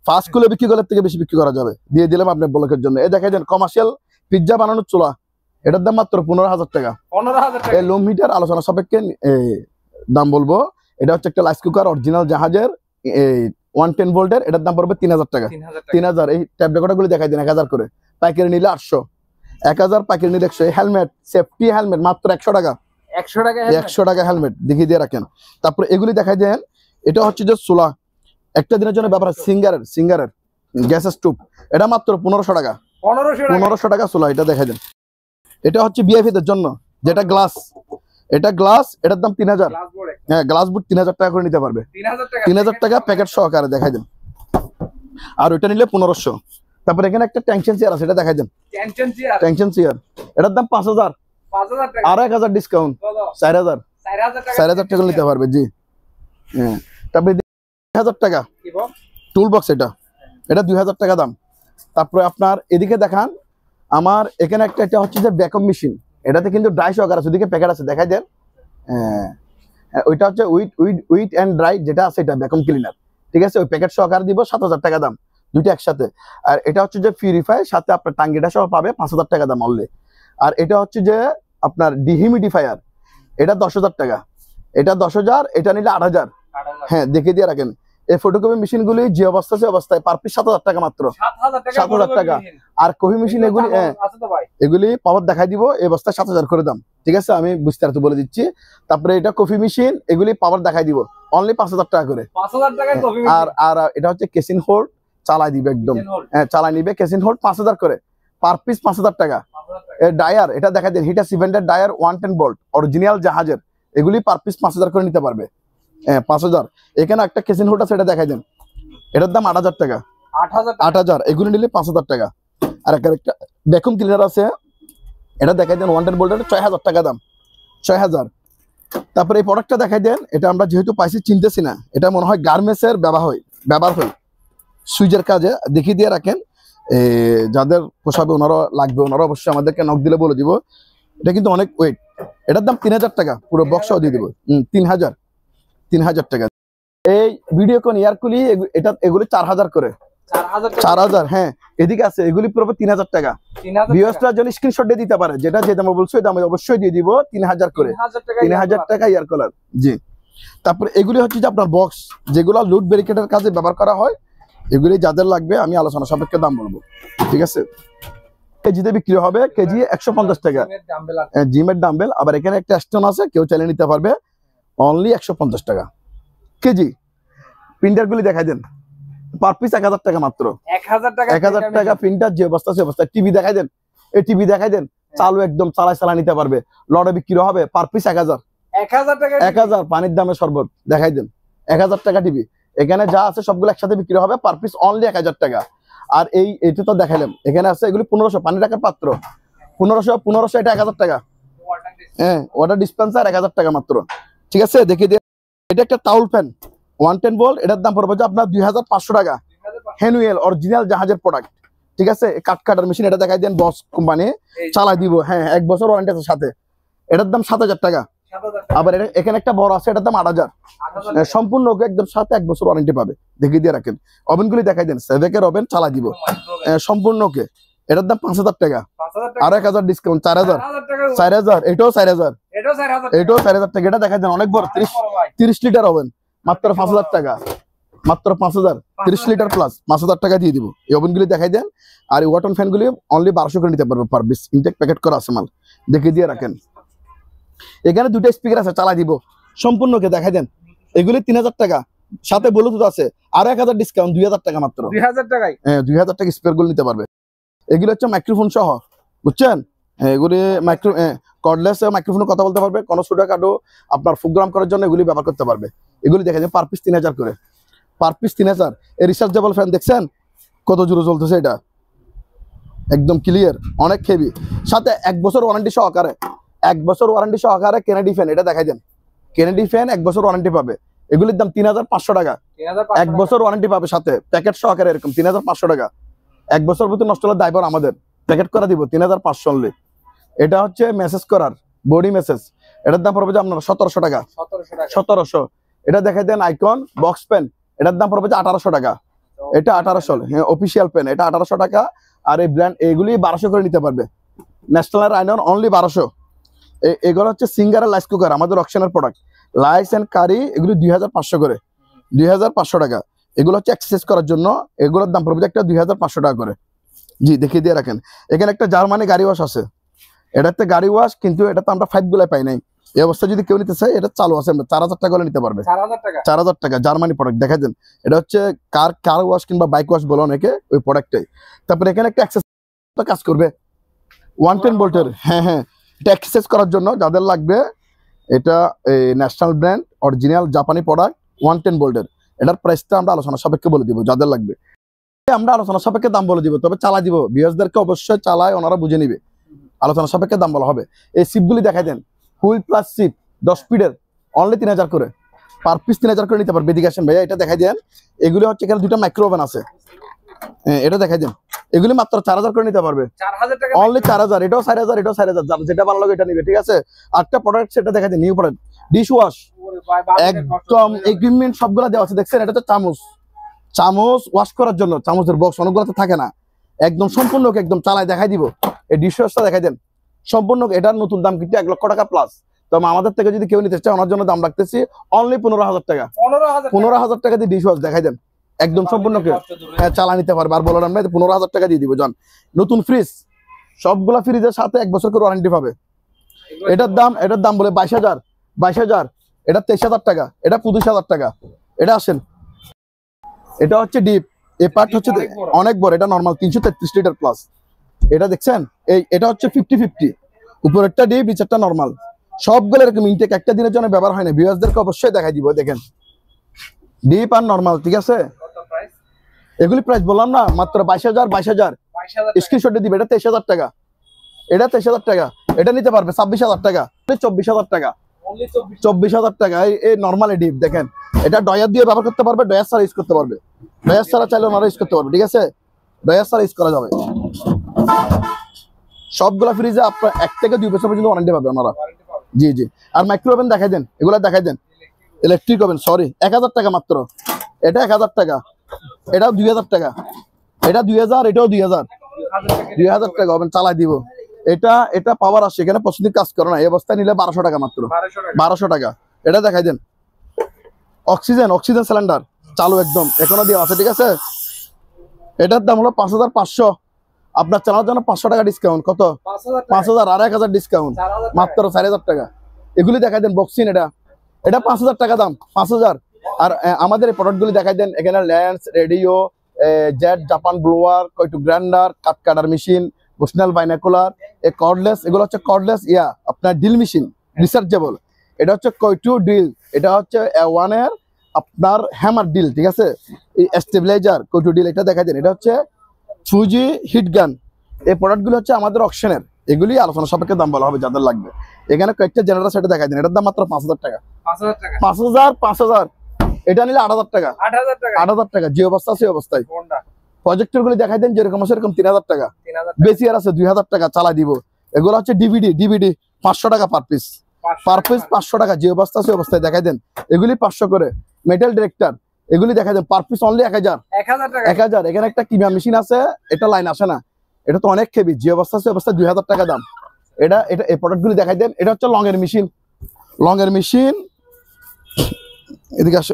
ফার্স্ট কুলে বিক্রি করার থেকে বেশি বিক্রি করা যাবে, দিয়ে দিলাম আপনার ব্লকের জন্য। এই দেখাই দেন কমার্শিয়াল পিজ্জা বানানোর চুলা, এটার দাম মাত্র 15000 টাকা। 15000 টাকা। এই লুম হিটার আলোচনা সাপেক্ষে দাম বলবো। এটা হচ্ছে একটা রাইস কুকার অরিজিনাল জাহাজের, 110 ভোল্টের। এটার দাম পড়বে 3000 টাকা। 3000। এই ট্যাব রেকর্ডার গুলো দেখাই দেন 1000 করে। পাইকারি নিলে 800, 1000 পাইকারি নিলে 100। হেলমেট, সেফটি হেলমেট মাত্র 100 টাকা। 100 টাকা 100 টাকা হেলমেট দেখিয়ে দিয়ে রাখেন। তারপরে এগুলি দেখাই দেন। এটা হচ্ছে যে চুলা, একটা দিনের জন্য ব্যবহার, সিঙ্গারের গ্যাস স্টোভ। এটা মাত্র 1500 টাকা। 1500 টাকা চুলা, এটা দেখাই দেন। এটা হচ্ছে ভিআইপিদের জন্য, যেটা গ্লাস। এটা গ্লাস, এটার দাম 3000। হ্যাঁ, গ্লাস বুট 3000 টাকা করে নিতে পারবে। 3000 টাকা প্যাকেট সহকারে দেখাই দেন। আর ওইটা নিলে 1500। তারপর এখানে একটা টেনশন চেয়ার আছে, এটা দেখাই দেন। টেনশন চেয়ার, এটার দাম 5000। আর 1000 ডিসকাউন্ট, 4000। 4000 টাকা নিতে পারবে, জি। হ্যাঁ, তারপরে 2000 টাকা টুল বক্স। এটা 2000 টাকা দাম। তারপরে আপনার এদিকে দেখান, আমার এখানে একটা, এটা হচ্ছে যে ভ্যাকুয়াম মেশিন। এটাতে কিন্তু ড্রাই সহকার আছে, ওদিকে প্যাকেট আছে, দেখাই দেন। ওইটা হচ্ছে উইট এন্ড ড্রাই যেটা আছে, এটা ভ্যাকুয়াম ক্লিনার, ঠিক আছে? ওই প্যাকেট সহকার দিব 7000 টাকা দাম, দুইটা একসাথে। আর এটা হচ্ছে যে পিউরিফাই, সাথে আপনার টাঙ্গিটা সহ পাবে 5000 টাকা দাম অনলি। আর এটা হচ্ছে যে আপনার ডিহিউমিডিফায়ার, এটা 10000 টাকা। এটা 10000, এটা নিলে 8000। হ্যাঁ, দেখে দিয়ে রাখেন। এই ফটোকপি মেশিন গুলি যে অবস্থা আছে অবস্থায় পার পিস 7000 টাকা মাত্র। 7000 টাকা। আর কফি মেশিন এগুলি পাওয়ার দেখাই দিব, এই অবস্থায় 7000 করে দাম, ঠিক আছে? আমি বিস্তারিত বলে দিচ্ছি। তারপরে এটা কফি মেশিন, এগুলি পাওয়ার দেখাই দিব অনলি 5000 টাকা করে। আর এটা হচ্ছে কেসিন হোল্ড, চালাই দিবে একদম। হ্যাঁ, চালাই নিবে কেসিন হোল্ড 5000 করে, পার পিস 5000 টাকা। ডায়ার, এটা দেখাই দেন, হিটা 700 ডায়ার 110 ভোল্ট অরিজিনাল জাহাজের, এগুলি পার পিস 5000 করে নিতে পারবে। হ্যাঁ, 5000। এখানে একটা কেসিন হোল্ড আছে, এটা দেখাই দেন। এটার দাম 8000 টাকা। 8000। এগুলি নিলে 5000 টাকা। আর একটা ভ্যাকুয়াম ক্লিনার আছে, এটা দেখাই দেন 110 ভোল্টের, 6000 টাকা দাম। 6000। তারপরে এই প্রোডাক্টটা দেখাই দেন। এটা আমরা যেহেতু পাইছি চিনতেছি না, এটা মনে হয় গার্মেন্টসের ব্যবহার হয় সুইচের কাজে, দেখিয়ে দিয়ে রাখেন। যাদের পোষাবে ওনারা লাগবে, ওনারা অবশ্যই আমাদেরকে নক দিলে বলে দিব। এটা কিন্তু অনেক ওয়েট। এটার দাম 3000 টাকা, পুরো বক্সও দিয়ে দিব। 3000 টাকা। এই ভিডিওকন এয়ারকুলি, এগুলি 4000 করে। 4000। হ্যাঁ, এদিকে আছে, এগুলি পুরো 3000 টাকা। ভিউয়ার্সরা যেন স্ক্রিনশট দিয়ে দিতে পারে, যেটা যে দাম বলছো ওই দামে অবশ্যই দিয়ে দিব। 3000 করে। 3000 টাকা এয়ার কুলার, জি। তারপরে এগুলি হচ্ছে যে আপনার বক্স, যেগুলো লুট ব্যারিকেডের কাজে ব্যবহার করা হয়, এগুলি যাদের লাগবে আমি আলোচনা সাপেক্ষে দাম বলবো, ঠিক আছে? কেজিতে বিক্রি হবে, কেজি 150 টাকা। জিমের ডাম্বেল। আবার এখানে একটা স্টোন আছে, কেউ চালিয়ে নিতে পারবে, অনলি 150 টাকা কেজি। প্রিন্টার গুলি দেখাই দেন, পার পিস 1000 টাকা মাত্র। 1000 টাকা প্রিন্টার, যে অবস্থা সে অবস্থা। টিভি দেখাই দেন, এই টিভি দেখাই দেন, চালু একদম, চালা নিতে পারবে, লড়ে বিক্রি হবে, পার পিস 1000। 1000 পানির দামে শরবত, দেখাই দেন। 1000 টাকা টিভি। এখানে যা আছে সবগুলো একসাথে বিক্রি হবে, পার পিস অনলি 1000 টাকা। আর এইটা তো দেখাইলাম, এখানে আছে এগুলি 1500 পানি রাখার পাত্র, 1500 এটা 1000 টাকা। হ্যাঁ, ওয়াটার ডিসপেন্সার 1000 টাকা মাত্র, ঠিক আছে? দেখিয়ে দিয়ে। এটা একটা টাউল ফ্যান 110 ভোল্ট, এটার দাম পড়বে যে আপনার 2500 টাকা। হ্যানুয়েল অরিজিনাল জাহাজের প্রোডাক্ট, ঠিক আছে? কাটার মেশিন, এটা দেখাই দেন, বস কোম্পানি, চালাই দিব। হ্যাঁ, 1 বছর ওয়ারেন্টি আছে সাথে। এটার দাম 7000 টাকা। আবার এখানে একটা বড় আছে, এটার দাম 8000। সম্পূর্ণ একদম সাথে 1 বছর ওয়ারেন্টি পাবে, দেখিয়ে দিয়ে রাখেন। ওভেনগুলি দেখাই দেন, সেভেকের ওভেন, চালাই দিব সম্পূর্ণ ওকে। এটার দাম 5000 টাকা। আর 1000 ডিসকাউন্ট, 4000। 4000, এটাও 4000। এটাও 4000 টাকা। এটা দেখাই দেন, অনেক বড়, 30 লিটার ওভেন, মাত্র 5000 টাকা। মাত্র 5000, 30 লিটার প্লাস 5000 টাকা দিয়ে দিব। এই ওভেনগুলি দেখাই দেন। আর এই ওয়াটন ফ্যানগুলি অনলি 1200 করে নিতে পারবে, পার পিস ইনটেক প্যাকেট করা আছে মাল, দেখিয়ে দিয়ে রাখেন। এখানে দুটো স্পিকার আছে, চালাই দিব সম্পূর্ণকে, দেখাই দেন। এগুলি 3000 টাকা, সাথে ব্লুটুথ আছে। আর 1000 ডিসকাউন্ট, 2000 টাকা মাত্র। 2000 টাকায়। হ্যাঁ, 2000 টাকা স্পিকার গুলো নিতে পারবে। এগুলো হচ্ছে মাইক্রোফোন সহ, বুঝছেন? এগুলি কর্ডলেস মাইক্রোফোনে কথা বলতে পারবে, কোনো ছোটখাটো আপনার প্রোগ্রাম করার জন্য এগুলি ব্যবহার করতে পারবে। এগুলি দেখা যায় পার পিস 3000 করে, পার পিস 3000। এই রিচার্জেবল ফ্যান দেখছেন, কত জোরে চলতেছে এটা, একদম ক্লিয়ার, অনেক হেভি। সাথে 1 বছর ওয়ারেন্টি সহকারে, 1 বছর ওয়ারেন্টি সহকারে কেনেডি ফ্যান, এটা দেখাই দেন। কেনেডি ফ্যান 1 বছর ওয়ারেন্টি পাবে, এগুলির দাম 3500 টাকা। 1 বছর ওয়ারেন্টি পাবে সাথে প্যাকেট সহকারে, এরকম 3500 টাকা। 1 বছর ভিতরে নষ্ট হলে দায়ভার আমাদের, প্যাকেট করে দিব 3500 অনলি। এটা হচ্ছে মেসেজ করার বডি মেসেজ, এটার দাম পড়বে যে আপনার 1700 টাকা। 1700। এটা দেখাই দেন আইকন বক্স পেন, এটার দাম পড়বে যে 1800 টাকা। এটা 1800, হ্যাঁ অফিসিয়াল পেন, এটা 1800 টাকা। আর এই ব্র্যান্ড এগুলি 1200 করে নিতে পারবে। National iron only 1200। এগুলো হচ্ছে সিঙ্গারের রাইস কুকার, আমাদের অকশনের প্রোডাক্ট। রাইস এন্ড কারি এগুলি 2500 করে, 2500 টাকা। এগুলো হচ্ছে এক্সারসাইজ করার জন্য, এগুলোর দাম পড়বে একটা 2500 টাকা করে। জি দেখিয়ে দিয়ে রাখেন। এখানে একটা জার্মানি গাড়ি ওয়াশ আছে, এটাতে গাড়ি ওয়াশ, কিন্তু এটা তো আমরা 5 গুলাই পাই নাই। এই অবস্থা যদি কেউ নিতে চায়, এটা চালু আছে, আমরা 4000 টাকা করে নিতে পারবে। 4000 টাকা জার্মানি প্রোডাক্ট, দেখা দেন। এটা হচ্ছে কার ওয়াশ কিংবা বাইক ওয়াশ বলো অনেকে, ওই প্রোডাক্টটাই। তারপরে এখানে একটা এক্সারসাইজ কাজ করবে 110 ভোল্টের, হ্যাঁ হ্যাঁ, এটা এক্সারসাইজ করার জন্য যাদের লাগবে, এটা ন্যাশনাল ব্র্যান্ড অরিজিনাল জাপানি প্রোডাক্ট 110 ভোল্টের। এটার প্রাইসটা আমরা আলোচনা সাপেক্ষে বলে দিব যাদের লাগবে, আমরা আলোচনা সাপেক্ষে দাম বলে দিব, তবে চালাই দিব। ভিউয়ার্সদেরকে অবশ্যই চালায়, ওনারা বুঝে নিবে, আলোচনা সাপেক্ষে দাম বলা হবে। এই সিপগুলি দেখাই দেন, হুইল প্লাস সিপ 10 স্পিডের, অনলি 3000 করে, পার পিস 3000 করে নিতে পারবে। এদিকে আসেন ভাইয়া, এটা দেখাই দেন। এগুলি হচ্ছে এখানে 2টা মাইক্রো ওভেন আছে, এটা দেখাই দেন। এগুলি মাত্র 4000 করে নিতে পারবে, অনলি 4000। এটাও 4000, এটাও 4000, যেটা ভালো লাগে এটা নিবে, ঠিক আছে। আরেকটা প্রোডাক্ট সেটা দেখাই দেন, নিউ প্রোডাক্ট ডিশ ওয়াশ, একদম ইকুইপমেন্ট সবগুলো দেওয়া আছে, দেখছেন। এটা তো চামচ ওয়াশ করার জন্য, চামচের বক্স অনেকগুলোতে থাকে না, একদম সম্পূর্ণ একদম চালায় দেখাই দিব। এই ডিশ ওয়াশটা দেখাই দেন সম্পূর্ণ। এটার নতুন দাম কিন্তু 1 লক্ষ টাকা প্লাস। তবে আমাদের থেকে যদি কেউ নিতে চায়, ওনার জন্য দাম রাখতেছি অনলি 15000 টাকা। 15000 টাকা দিয়ে ডিশ ওয়াশ দেখাই দেন, একদম সম্পূর্ণ হ্যাঁ চালা নিতে পারবে। আর বললাম না 15000 টাকা দিয়ে দিব জন। নতুন ফ্রিজ, সবগুলা ফ্রিজের সাথে 1 বছর করে ওয়ারেন্টি পাবে। এটার দাম বলে 22000। এটা 23000 টাকা, এটা 25000 টাকা। এটা আসেন, এটা হচ্ছে ডিপ, এই পার্ট হচ্ছে অনেক বড়, এটা নরমাল 333 লিটার প্লাস। এটা দেখছেন, এটা হচ্ছে 50-50, উপরেরটা ডিপ, নিচেরটা নরমাল। সবগুলো এরকম ইনটেক, একটা দিনের জন্য ব্যবহার হয় না। ভিউয়ার্সদেরকে অবশ্যই দেখাই দিব, দেখেন ডিপ আর নরমাল, ঠিক আছে। এগুলি প্রাইস বললাম না, মাত্র 22000। স্ক্রিনশটে দিবে। এটা 23000 টাকা, এটা 23000 টাকা। এটা নিতে পারবে 26000 টাকা, 24000 টাকা, 24000 টাকা। এই নরমাল ডিপ দেখেন, এটা ডয়ার দিয়ে ব্যবহার করতে পারবে, ডয়ার ছাড়া ইউজ করতে পারবে, ডয়ার ছাড়া চাইলে ওনারা ইউজ করতে পারবে, ঠিক আছে। ডয়ার ছাড়া ইউজ করা যাবে। সবগুলা ফ্রিজে আপনার 1 থেকে 2 বছর পর্যন্ত ওয়ারেন্টি পাবে ওনারা। জি জি। আর মাইক্রো ওভেন দেখাই দেন, এগুলা দেখাই দেন। ইলেকট্রিক ওভেন, সরি, 1000 টাকা মাত্র। এটা 1000 টাকা, এটাও 2000 টাকা, এটা 2000, এটাও 2000 টাকা ওভেন চালাই দিব। এটা পাওয়ার আসে, এখানে প্রতিদিন কাজ করে না। এই অবস্থায় নিলে 1200 টাকা মাত্র, 1200 টাকা। এটা দেখাই দেন, অক্সিজেন সিলিন্ডার চালু একদম, এখনো দেওয়া আছে, ঠিক আছে। এটার দাম হলো 5500। আপনার চালানোর জন্য 500 টাকা ডিসকাউন্ট। কত? 5000, আর 1000 ডিসকাউন্ট, মাত্র 4000 টাকা। এগুলি দেখাই দেন, বক্সিন, এটা 5000 টাকা দাম, 5000। আর আমাদের এই প্রোডাক্টগুলি দেখাই দেন। এখানে lens, radio, jet, Japan blower, কয়টু grinder, cut cutter machine, Bushnell binocular, cordless, এগুলো হচ্ছে কর্ডলেস আপনার ডিল মেশিন, রিচার্জেবল। এটা হচ্ছে কয়টু ডিল, এটা হচ্ছে ওয়ানের আপনার হ্যামার ডিল, ঠিক আছে। এই স্টেবিলাইজার কয়টু ডিল, এটা দেখাই দেন। এটা হচ্ছে ফুজি হিট গান। এই প্রোডাক্টগুলো হচ্ছে আমাদের অকশনের, এগুলি আলোচনা সাপেক্ষে দাম বলা হবে যাদের লাগবে। এখানে কয়েকটা জেনারেটর সেটা দেখাই দেন, এটার দাম মাত্র 5000 টাকা। 5000। এটা নিলে 8000 টাকা, 8000 টাকা। যে অবস্থা আছে অবস্থায়। প্রজেক্টর গুলি দেখাই দেন, যেরকম আছে এরকম 3000 টাকা। বেশি আর আছে 2000 টাকা, চালাই দিব। এগুলো হচ্ছে ডিভিডি 500 টাকা পার পিস, 500 টাকা। যে অবস্থা আছে অবস্থায় দেখাই দেন। এগুলি 500 করে। মেটাল ডিরেক্টর, এগুলি দেখাই দেন, পার পিস অনলি 1000। এখানে একটা কিমা মেশিন আছে, এটা লাইন আসে না, এটা তো অনেক হেভি। যে অবস্থা আছে অবস্থায় 2000 টাকা দাম। এটা এই প্রোডাক্টগুলি দেখাই দেন। এটা হচ্ছে লং এর মেশিন, এদিকে আসে,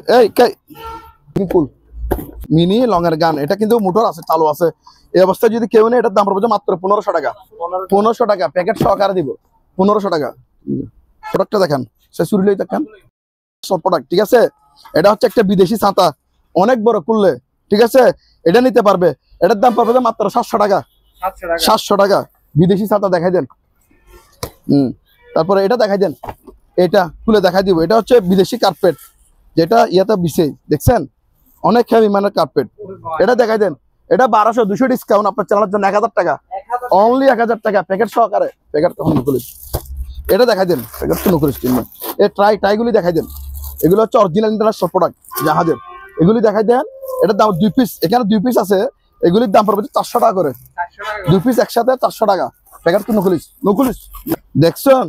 মিনি লং এর গান। এটা কিন্তু মোটর আছে, চালু আছে। এই অবস্থায় যদি কেউ নেই, এটার দাম পড়বে মাত্র 1500 টাকা। 1500 টাকা, প্যাকেট সহকারে দিব, 1500 টাকা। প্রোডাক্টটা দেখেন, সে চুরিলেই দেখেন সব প্রোডাক্ট, ঠিক আছে। এটা হচ্ছে একটা বিদেশি ছাতা, অনেক বড় খুললে, ঠিক আছে। এটা নিতে পারবে, এটার দাম পড়বে মাত্র 700 টাকা। 700 টাকা বিদেশি ছাতা দেখাই দেন। তারপরে এটা দেখাই দেন, এটা খুলে দেখাই দিব। এটা হচ্ছে বিদেশি কার্পেট, যেটা ইয়াতে বিছে, দেখছেন, অনেক হেভি মানের কার্পেট। এটা দেখাই দেন, এটা 1200 ডিসকাউন্ট আপনার চ্যানেলের জন্য 1000 টাকা, 1000 অনলি 1000 টাকা প্যাকেট সহকারে। প্যাকেট তখন নকুলিস, এটা দেখাই দেন, প্যাকেট তো নকুলিস কিনবেন। এই ট্রাইগুলি দেখাই দেন, এগুলো হচ্ছে অরিজিনাল ইন্টারন্যাশনাল প্রোডাক্ট জাহাজের, এগুলি দেখাই দেন। এটার দাম 2 পিস, এখানে 2 পিস আছে, এগুলির দাম পড়বে 400 টাকা করে, 400 টাকা 2 পিস একসাথে 400 টাকা প্যাকেট তো নকুলিস। দেখছেন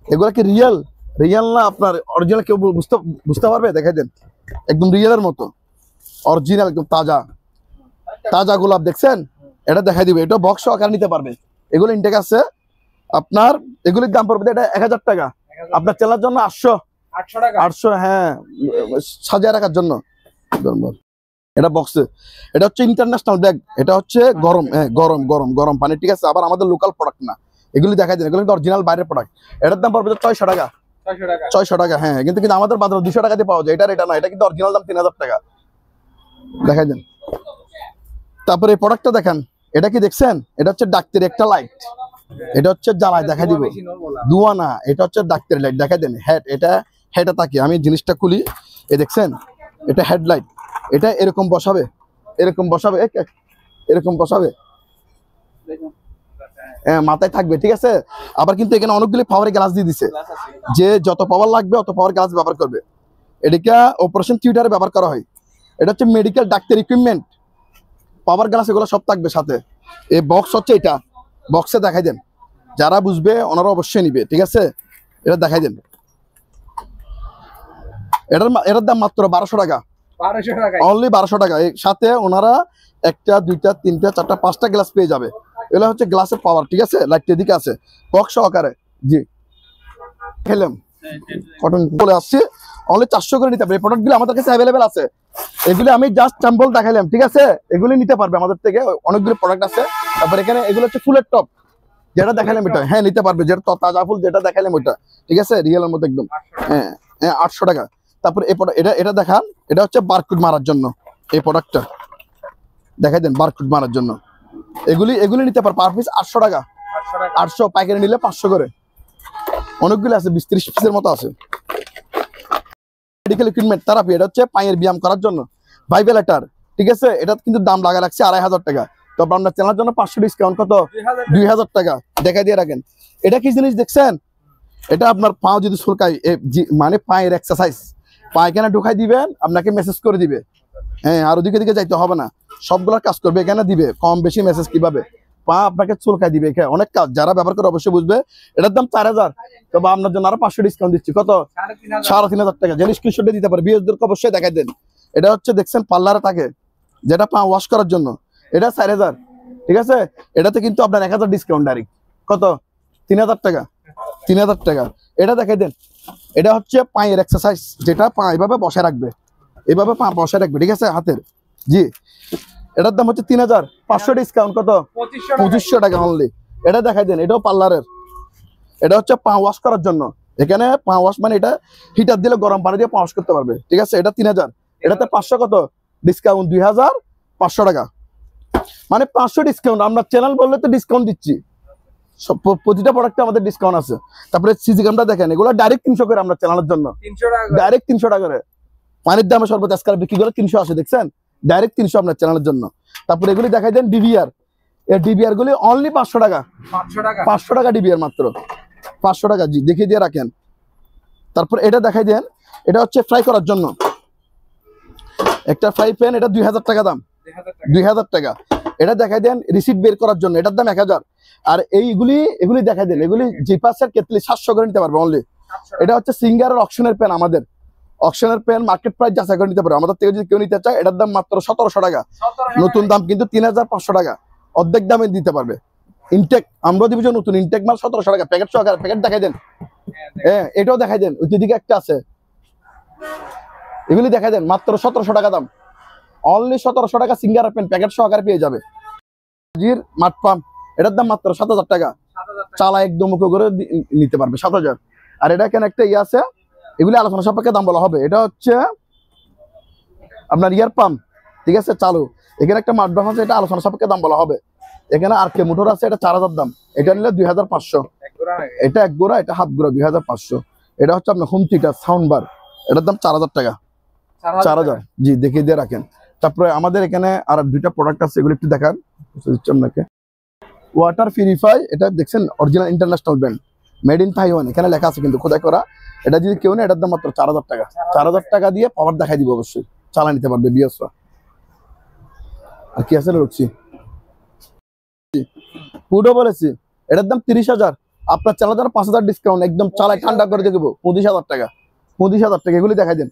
এগুলো কি রিয়েল না আপনার অরিজিনাল? কেউ বুঝতে পারবে? দেখাই দেন, একদম রিয়েলের মতো অরিজিনাল, একদম তাজা গোলাপ। দেখছেন, এটা দেখাই দিবে, এটা বক্স আকার নিতে পারবে। এগুলো ইনটেক আছে আপনার, এগুলির দাম পড়বে এটা 1000 টাকা, আপনার চ্যানেলের জন্য 800 টাকা 800, হ্যাঁ, সাজিয়ে রাখার জন্য। এটা বক্সে, এটা হচ্ছে ইন্টারন্যাশনাল ব্যাগ, এটা হচ্ছে গরম, হ্যাঁ গরম পানি, ঠিক আছে। আবার আমাদের লোকাল প্রোডাক্ট না, এগুলি দেখাই দেন, এগুলো কিন্তু অরিজিনাল বাইরের প্রোডাক্ট। এটার দাম পড়বে 600 টাকা, 600 টাকা, হ্যাঁ। কিন্তু আমাদের বাজারে 200 টাকা দিয়ে পাওয়া যায়, এটা না, এটা কিন্তু অরিজিনাল দাম 3000 টাকা। দেখাই দেন। তারপরে এই প্রোডাক্টটা দেখেন, এটা কি দেখছেন? এটা হচ্ছে ডাক্তারি একটা লাইট, এটা হচ্ছে জ্বালায় দেখা দিব, ধোঁয়া না, এটা হচ্ছে ডাক্তারি লাইট। দেখাই দেন হেড, এটা হেডে থাকে, আমি জিনিসটা খুলি, এ দেখছেন, এটা হেডলাইট। এটা এরকম বসাবে, এরকম বসাবে, হ্যাঁ, মাথায় থাকবে, ঠিক আছে। আবার কিন্তু এখানে অনেকগুলি পাওয়ার গ্লাস দিয়ে দিছে, যে যত পাওয়ার লাগবে অত পাওয়ার গ্লাস ব্যবহার করবে। এদিকে অপারেশন থিয়েটারে ব্যবহার করা হয়। এটা হচ্ছে medical doctor equipment, power glass এগুলো সব থাকবে সাথে। এই বক্স হচ্ছে, এটা বক্সে দেখাই দেন, যারা বুঝবে ওনারা অবশ্যই নিবে, ঠিক আছে। এটা দেখাই দেন, এটার দাম মাত্র 1200 টাকা, 1200 টাকা অনলি 1200 টাকা। এর সাথে ওনারা 1টা 2টা 3টা 4টা 5টা গ্লাস পেয়ে যাবে। এগুলো হচ্ছে গ্লাসের পাওয়ার, ঠিক আছে। লাইট এদিকে আছে বক্স সহকারে, জি খেলাম কটন বলে আসছে, অনলি 400 করে নিতে পারবে। এই প্রোডাক্টগুলো আমাদের কাছে অ্যাভেলেবেল আছে, এগুলি আমি জাস্ট স্যাম্পল দেখাইলাম, ঠিক আছে। এগুলি নিতে পারবে আমাদের থেকে, অনেকগুলো প্রোডাক্ট আছে। তারপর এখানে এগুলো হচ্ছে ফুলের টপ, যেটা দেখাইলাম এটা, হ্যাঁ নিতে পারবে, যেটা তাজা ফুল যেটা দেখাইলাম ওইটা, ঠিক আছে, রিয়েলের মধ্যে একদম, হ্যাঁ 800 টাকা। তারপর এটা দেখান, এটা হচ্ছে বারকোড মারার জন্য, এই প্রোডাক্টটা দেখাই দেন, বারকোড মারার জন্য। এগুলি নিতে পারবে পার পিস 800 টাকা, 800, পাইকারি নিলে 500 করে। অনেকগুলো আছে, 20-30 পিসের মতো আছে। মেডিকেল ইকুইপমেন্ট থেরাপি, এটা হচ্ছে পায়ের ব্যায়াম করার জন্য, ভাইব্রেটর, ঠিক আছে। এটা কিন্তু দাম লাগা লাগছে 2500 টাকা, তো আপনার চ্যানেলের জন্য 500 ডিসকাউন্ট, কত 2000 টাকা দেখাই দিয়ে রাখেন। এটা কি জিনিস দেখছেন? এটা আপনার পা যদি চুলকায়, মানে পায়ের এক্সারসাইজ, পায়খানা ঢুকাই দিবেন, আপনাকে মেসেজ করে দিবে, হ্যাঁ, আর ওদিকে দিকে যাইতে হবে না, সবগুলো কাজ করবে, এখানে দিবে কম বেশি মেসেজ কিভাবে পা আপনাকে চুলকাই দিবে, এখানে অনেক কাজ, যারা ব্যবহার করে অবশ্যই বুঝবে। এটার দাম 4000, তবে আপনার জন্য আরো 500 ডিসকাউন্ট দিচ্ছি, কত 3500 টাকা। যে স্ক্রিনশটে দিতে পারে, বিএসদেরকে অবশ্যই দেখাই দেন। এটা হচ্ছে দেখছেন পার্লারে থাকে, যেটা পা ওয়াশ করার জন্য, এটা 4000, ঠিক আছে। এটাতে কিন্তু আপনার 1000 ডিসকাউন্ট ডাইরেক্ট, কত 3000 টাকা, 3000 টাকা। এটা দেখাই দেন, এটা হচ্ছে পায়ের এক্সারসাইজ, যেটা পা এভাবে বসে রাখবে, এভাবে পা বসে রাখবে, ঠিক আছে, হাতের, জি। এটার দাম হচ্ছে 3500 ডিসকাউন্ট, কত 2500 টাকা অনলি। এটা দেখাই দেন, এটাও পার্লারের, এটা হচ্ছে পা ওয়াশ করার জন্য। এখানে পা ওয়াশ মানে এটা হিটার দিলে গরম পানি দিয়ে পা ওয়াশ করতে পারবে, ঠিক আছে। এটা 3000, এটাতে 500, কত ডিসকাউন্ট 2500 টাকা, মানে 500 ডিসকাউন্ট। আমরা চ্যানেল বললে তো ডিসকাউন্ট দিচ্ছি, প্রতিটা প্রোডাক্টে আমাদের ডিসকাউন্ট আছে। তারপরে সিসি ক্যামেরা দেখেন, এগুলো ডাইরেক্ট 300 করে আমরা চ্যানেলের জন্য, 300 টাকা ডাইরেক্ট 300 টাকা করে। পানির দামে সর্বোচ্চ আজকাল বিক্রি করে 300 আসে, দেখছেন, ডাইরেক্ট 300 আপনার চ্যানেলের জন্য। তারপরে এগুলি দেখাই দেন ডিবিআর, এই ডিবিআর গুলি অনলি 500 টাকা, 500 টাকা ডিবিআর, মাত্র 500 টাকা, জি দেখিয়ে দিয়ে রাখেন। তারপর এটা দেখাই দেন, এটা হচ্ছে ফ্রাই করার জন্য একটা ফ্রাই প্যান, এটা 2000 টাকা দাম, 2000 টাকা। এটা দেখাই দেন রিসিট বের করার জন্য, এটার দাম 1000। আর এগুলি দেখাই দেন, এগুলি জিপাসের কেটলি 700 করে নিতে পারবে অনলি। এটা হচ্ছে সিঙ্গারের অকশনের প্যান, আমাদের অকশনের প্যান মার্কেট প্রাইস যাচাই করে নিতে পারবে আমাদের থেকে, যদি কেউ নিতে চায়। এটার দাম মাত্র 1700 টাকা, নতুন দাম কিন্তু 3500 টাকা, অর্ধেক দামে দিতে পারবে। ইনটেক আমরা দিব নতুন ইনটেক মাল 1700 টাকা, প্যাকেট সহকারে। প্যাকেট দেখাই দেন, হ্যাঁ এটাও দেখাই দেন, ওই দিকে একটা আছে, এগুলি দেখাই দেন, মাত্র 1700 টাকা দাম, অনলি 1700 টাকা সিঙ্গার পেন প্যাকেট সহকারে পেয়ে যাবে। জির মাঠ পাম্প, এটার দাম মাত্র 7000 টাকা, চালা একদম মুখো করে নিতে পারবে 7000। আর এটা এখানে একটা ইয়ে আছে, এগুলি আলোচনা সাপেক্ষে দাম বলা হবে। এটা হচ্ছে আপনার ইয়ার পাম্প, ঠিক আছে, চালু। এখানে একটা মাঠ পাম্প আছে, এটা আলোচনা সাপেক্ষে দাম বলা হবে। এখানে আর কে মোটর আছে, এটা 4000 দাম, এটা নিলে 2500, এটা এক গোড়া, এটা হাফ গোড়া 2500। এটা হচ্ছে আপনার হোম থিয়েটার সাউন্ড বার, এটার দাম 4000 টাকা, 4000, জি দেখিয়ে দিয়ে রাখেন। তারপরে আমাদের এখানে আর দুইটা প্রোডাক্ট আছে, এগুলো একটু দেখান আপনাকে। ওয়াটার পিউরিফাই, এটা দেখছেন original international brand, made in Taiwan, এখানে লেখা আছে কিন্তু খোদাই করা। এটা যদি কেউ নেই, এটার দাম মাত্র 4000 টাকা। 4000 টাকা দিয়ে পাওয়ার দেখাই দিব, অবশ্যই চালা নিতে পারবে বিয়াসরা। আর কি আছে রুচি পুডো বলেছি, এটার দাম 30,000। আপনার চালার জন্য 5000 ডিসকাউন্ট, একদম চালায় ঠান্ডা করে দেবো 25,000 টাকা। 25,000 টাকা এগুলি দেখাই দেন।